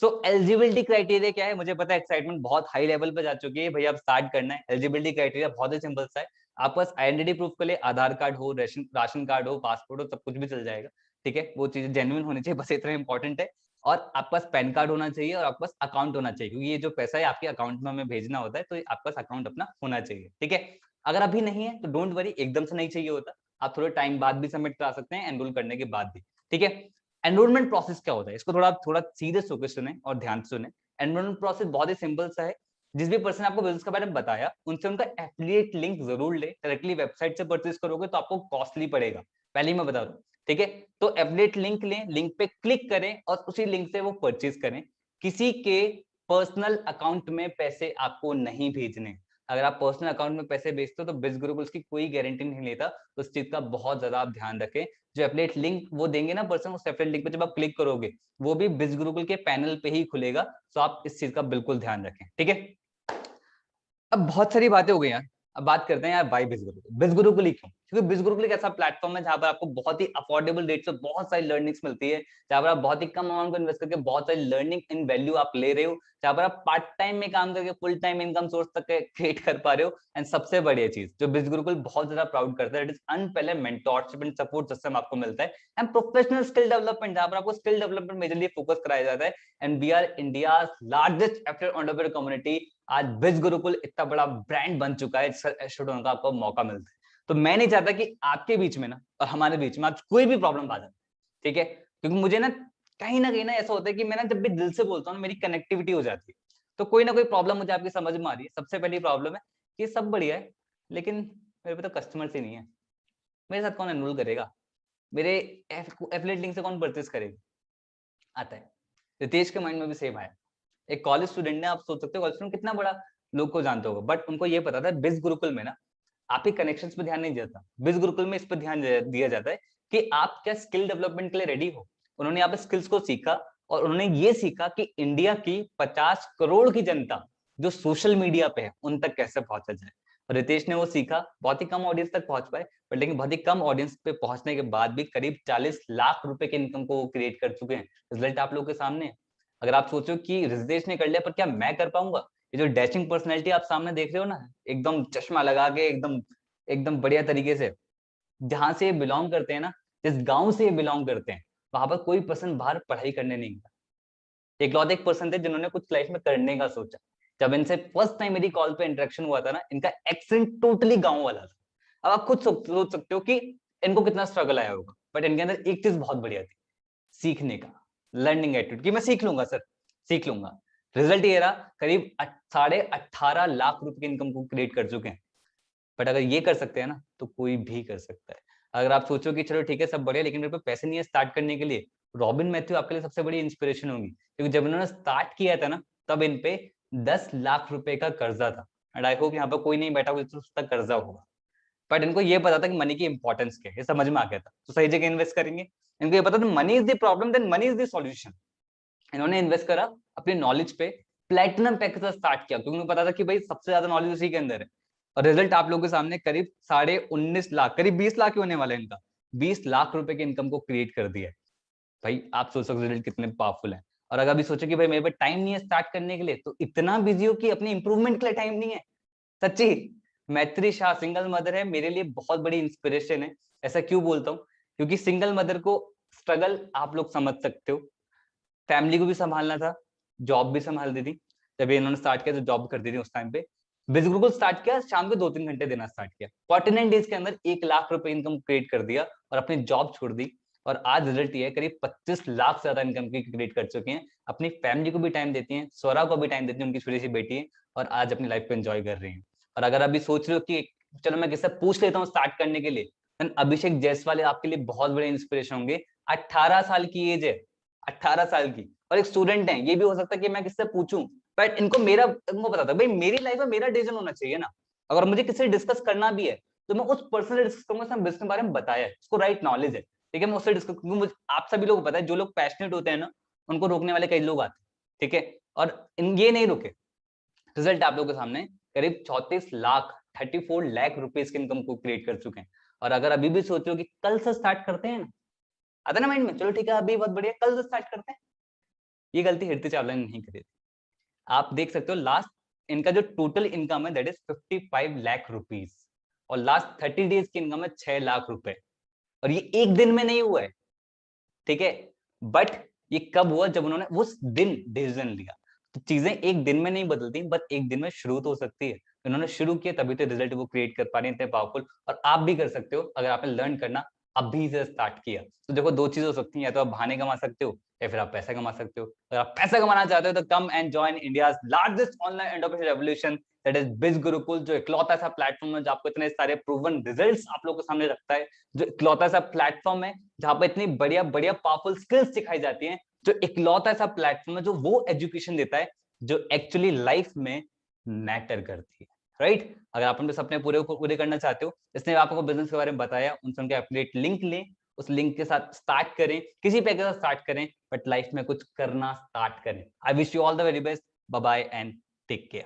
सो एलिजिबिलिटी क्राइटेरिया क्या है, मुझे पता है एक्साइटमेंट बहुत हाई लेवल पे जा चुकी है भैया, अब स्टार्ट करना है। एलिजिबिलिटी क्राइटेरिया बहुत ही सिंपल सा है, आपके पास आइडेंटिटी प्रूफ के लिए आधार कार्ड हो, राशन कार्ड हो, पासपोर्ट हो, सब कुछ भी चल जाएगा, ठीक है। वो चीजें जेन्युइन होनी चाहिए, बस इतना इंपॉर्टेंट है। और आपके पास पैन कार्ड होना चाहिए और आपके पास अकाउंट होना चाहिए, क्योंकि ये जो पैसा है आपके अकाउंट में हमें भेजना होता है, तो आपके पास अकाउंट अपना होना चाहिए, ठीक है। अगर अभी नहीं है तो डोंट वरी, एकदम से नहीं चाहिए होता, आप थोड़े टाइम बाद भी सबमिट करा सकते हैं, एनरोल करने के बाद भी, ठीक है। एनरोलमेंट प्रोसेस क्या होता है, इसको थोड़ा थोड़ा सीरियस होकर सुने और ध्यान से सुने। एनरोलमेंट प्रोसेस बहुत ही सिंपल सा है। जिस भी पर्सन आपको बिजनेस के बारे में बताया उनसे उनका एफिलिएट लिंक जरूर ले, डायरेक्टली वेबसाइट से परचेज करोगे तो आपको कॉस्टली पड़ेगा, पहले ही मैं बता दूं, ठीक है। तो एफिलिएट लिंक लें, लिंक पे क्लिक करें और उसी लिंक से वो परचेज करें। किसी के पर्सनल अकाउंट में पैसे आपको नहीं भेजने। अगर आप पर्सनल अकाउंट में पैसे भेजते हो तो बिज ग्रुप उसकी कोई गारंटी नहीं लेता, तो इस चीज का बहुत ज्यादा आप ध्यान रखें। जो एफिलिएट लिंक वो देंगे ना पर्सन, उस एफिलिएट लिंक पे जब आप क्लिक करोगे वो भी बिज गुरुकुल के पैनल पे ही खुलेगा, तो आप इस चीज का बिल्कुल ध्यान रखें, ठीक है। अब बहुत सारी बातें हो गई यार, अब बात करते हैं यार भाई बिज गुरुकुल। बिज गुरुकुल ही क्यों, क्योंकि बिज गुरुकुल एक ऐसा प्लेटफॉर्म है जहां पर आपको बहुत ही अफोर्डेबल रेट से बहुत सारी लर्निंग्स मिलती है, जहां पर आप बहुत ही कम अमाउंट को इन्वेस्ट करके बहुत सारी लर्निंग इन वैल्यू आप ले रहे हो, जहां पर आप पार्ट टाइम में काम करके फुल टाइम इनकम सोर्स तक क्रिएट कर पा रहे हो। एंड सबसे बढ़िया चीज जो बिज गुरुकुल बहुत ज्यादा प्राउड करता है, it is unparalleled mentorship and support system आपको मिलता है, एंड प्रोफेशनल स्किल डेवलपमेंट, जहां पर आपको स्किल डेवलपमेंट मेजरली फोकस कराया जाता है। And we are India's largest affiliate entrepreneur community. आज बिज गुरुकुल इतना बड़ा ब्रांड बन चुका है, का आपको मौका मिलता है। तो मैं नहीं चाहता कि आपके बीच में ना और हमारे बीच में आज कोई भी प्रॉब्लम आ जाए, ठीक है? क्योंकि मुझे ना कहीं ना ऐसा होता है कि मैं ना जब भी दिल से बोलता हूँ मेरी कनेक्टिविटी हो जाती है। तो कोई ना कोई प्रॉब्लम मुझे आपकी समझ में आ रही है। सबसे पहली प्रॉब्लम है कि सब बढ़िया है, लेकिन मेरे पे तो कस्टमर्स ही नहीं है। मेरे साथ कौन एनरोल करेगा? मेरे एफिलिएट लिंक से कौन परचेस करेगा? आता है। रितेश के माइंड में भी सेम आया। एक कॉलेज स्टूडेंट ने, आप सोच सकते हो कॉलेज स्टूडेंट कितना बड़ा लोग को जानते होगा, बट उनको ये पता था बिज गुरुकुल में ना आपके कनेक्शंस पे ध्यान नहीं जाता। बिज गुरुकुल में इस पर ध्यान दिया जाता है कि आप क्या स्किल डेवलपमेंट के लिए रेडी हो। उन्होंने यहाँ पे स्किल्स को सीखा और उन्होंने ये सीखा कि इंडिया की 50 करोड़ की जनता जो सोशल मीडिया पे है उन तक कैसे पहुंचा जाए। और रितेश ने वो सीखा, बहुत ही कम ऑडियंस तक पहुंच पाए, बट लेकिन बहुत ही कम ऑडियंस पे पहुंचने के बाद भी करीब 40 लाख रुपए के इनकम को क्रिएट कर चुके हैं। रिजल्ट आप लोगों के सामने है। अगर आप सोचो कि रितेश ने कर लिया पर क्या मैं कर पाऊंगा? ये जो डैशिंग पर्सनैलिटी आप सामने देख रहे हो ना, एकदम चश्मा लगा के, एकदम एकदम बढ़िया तरीके से, जहां से ये बिलोंग करते हैं ना, जिस गांव से ये बिलोंग करते हैं, वहां पर कोई पर्सन बाहर पढ़ाई करने नहीं गया। इकलौते एक पर्सन थे जिन्होंने कुछ लाइफ में करने का सोचा। जब इनसे फर्स्ट टाइम मेरी कॉल पे इंटरेक्शन हुआ था ना, इनका एक्सेंट टोटली गांव वाला था। अब आप खुद सोच सकते हो कि इनको कितना स्ट्रगल आया होगा, बट इनके अंदर एक चीज बहुत बढ़िया थी, सीखने का, लर्निंग एटीट्यूड, कि मैं सीख लूंगा सर, सीख लूंगा। रिजल्ट ये रहा, करीब 18.5 लाख रुपए की इनकम को क्रिएट कर चुके हैं। बट अगर ये कर सकते हैं ना तो कोई भी कर सकता है। अगर आप सोचो कि चलो ठीक है सब बढ़िया, लेकिन मेरे पे पैसे नहीं है स्टार्ट करने के लिए, रॉबिन मैथ्यू आपके लिए सबसे बड़ी इंस्पिरेशन होगी, क्योंकि जब इन्होंने स्टार्ट किया था ना तब इन पे 10 लाख रुपए का कर्जा था। एंड आई होप यहाँ पर कोई नहीं बैठा हुआ जिसको उसका कर्जा होगा, बट इनको ये पता था कि मनी की इंपॉर्टेंस क्या है, ये समझ में आ गया था, तो सही जगह इन्वेस्ट करेंगे। इनको ये पता था money is the problem then money is the solution. इन्होंने इन्वेस्ट करा अपनी नॉलेज पे, प्लेटिनम पैकेज से स्टार्ट किया, क्योंकि उनको पता था कि भाई सबसे ज्यादा नॉलेज उसी के अंदर है। और रिजल्ट आप लोगों के सामने, करीब 19.5 लाख, करीब 20 लाख ही होने वाला है इनका, 20 लाख रुपए की इनकम को क्रिएट कर दिया है। भाई आप सोच सकते हो रिजल्ट कितने पावरफुल है। और अगर अभी सोचो कि भाई मेरे पास टाइम नहीं है स्टार्ट करने के लिए, तो इतना बिजी हो कि अपनी इंप्रूवमेंट के लिए टाइम नहीं है। सच्ची, मैत्री शाह सिंगल मदर है, मेरे लिए बहुत बड़ी इंस्पिरेशन है। ऐसा क्यों बोलता हूँ? क्योंकि सिंगल मदर को स्ट्रगल आप लोग समझ सकते हो, फैमिली को भी संभालना था, जॉब भी संभाल दी थी। जब इन्होंने स्टार्ट किया तो जॉब करती थी उस टाइम पे, बिजनेस को स्टार्ट किया, शाम को 2-3 घंटे देना स्टार्ट किया, 49 डेज के अंदर 1 लाख रुपए इनकम क्रिएट कर दिया और अपनी जॉब छोड़ दी। और आज रिजल्ट ये है, करीब 25 लाख से ज्यादा इनकम की क्रिएट कर चुके हैं। अपनी फैमिली को भी टाइम देती हैं, स्वरा को भी टाइम देती हैं, उनकी छोटी सी बेटी है, और आज अपनी लाइफ को एंजॉय कर रही हैं। और अगर अभी सोच रहे हो कि चलो मैं किससे पूछ लेता हूँ स्टार्ट करने के लिए, देन अभिषेक जायसवाल आपके लिए बहुत बड़े इंस्पिरेशन होंगे। 18 साल की एज है, 18 साल की, और एक स्टूडेंट है। ये भी हो सकता है कि मैं किससे पूछूं, बट इनको पता था भाई मेरी लाइफ में मेरा डिसीजन होना चाहिए ना। अगर मुझे किसी से डिस्कस करना भी है तो मैं उस पर्सन से डिस्कस करूंगा, बिजनेस के बारे में बताया है, उसको राइट नॉलेज है, ठीक है, मैं उससे डिस्कस, क्योंकि मुझे आप सभी लोग पता है जो लोग पैशनेट होते हैं ना उनको रोकने वाले कई लोग आते हैं, ठीक है, और ये नहीं रुके। रिजल्ट आप लोगों के सामने, करीब 34 लाख रुपीज की इनकम को क्रिएट कर चुके हैं। और अगर अभी भी सोच रहे हो कि कल से स्टार्ट करते हैं ना, आता ना माइंड में, चलो ठीक है अभी बहुत बढ़िया कल से स्टार्ट करते हैं, ये गलती हीरति चावला ने नहीं करी थी। आप देख सकते हो लास्ट इनका जो टोटल इनकम है दैट इज 55 लाख रुपीज, और लास्ट 30 डेज की इनकम है 6 लाख रुपए। और ये एक दिन में नहीं हुआ है, ठीक है, बट ये कब हुआ? जब उन्होंने उस दिन डिसीजन लिया। तो चीजें एक दिन में नहीं बदलती, बट एक दिन में शुरू तो हो सकती है। उन्होंने शुरू किया तभी तो रिजल्ट वो क्रिएट कर पा रहे हैं इतने पावरफुल। और आप भी कर सकते हो अगर आपने लर्न करना अभी से स्टार्ट किया। तो देखो दो चीजें हो सकती हैं, या तो आप बहाने कमा सकते हो या फिर आप पैसा कमा सकते हो। अगर आप पैसा कमाना चाहते हो तो come and join India largest online entrepreneurship revolution, that is बिज गुरुकुल, जो इकलौता सा प्लेटफॉर्म है जो आपको इतने सारे प्रूवन रिजल्ट्स आप लोगों के सामने रखता है, जो इकलौता सा प्लेटफॉर्म है जहां पर इतनी बढ़िया बढ़िया पावरफुल स्किल्स सिखाई जाती हैं, जो इकलौता सा प्लेटफॉर्म है जो वो एजुकेशन देता है जो एक्चुअली लाइफ में मैटर करती है, राइट? अगर आप अपने सपने पूरे करना चाहते हो, इसने आपको बिजनेस के बारे में बताया, उनसे उनके एफिलिएट लिंक लें, उस लिंक के साथ स्टार्ट करें, किसी पैकेज से स्टार्ट करें, बट लाइफ में कुछ करना स्टार्ट करें। I wish you all the very best, bye bye and take care.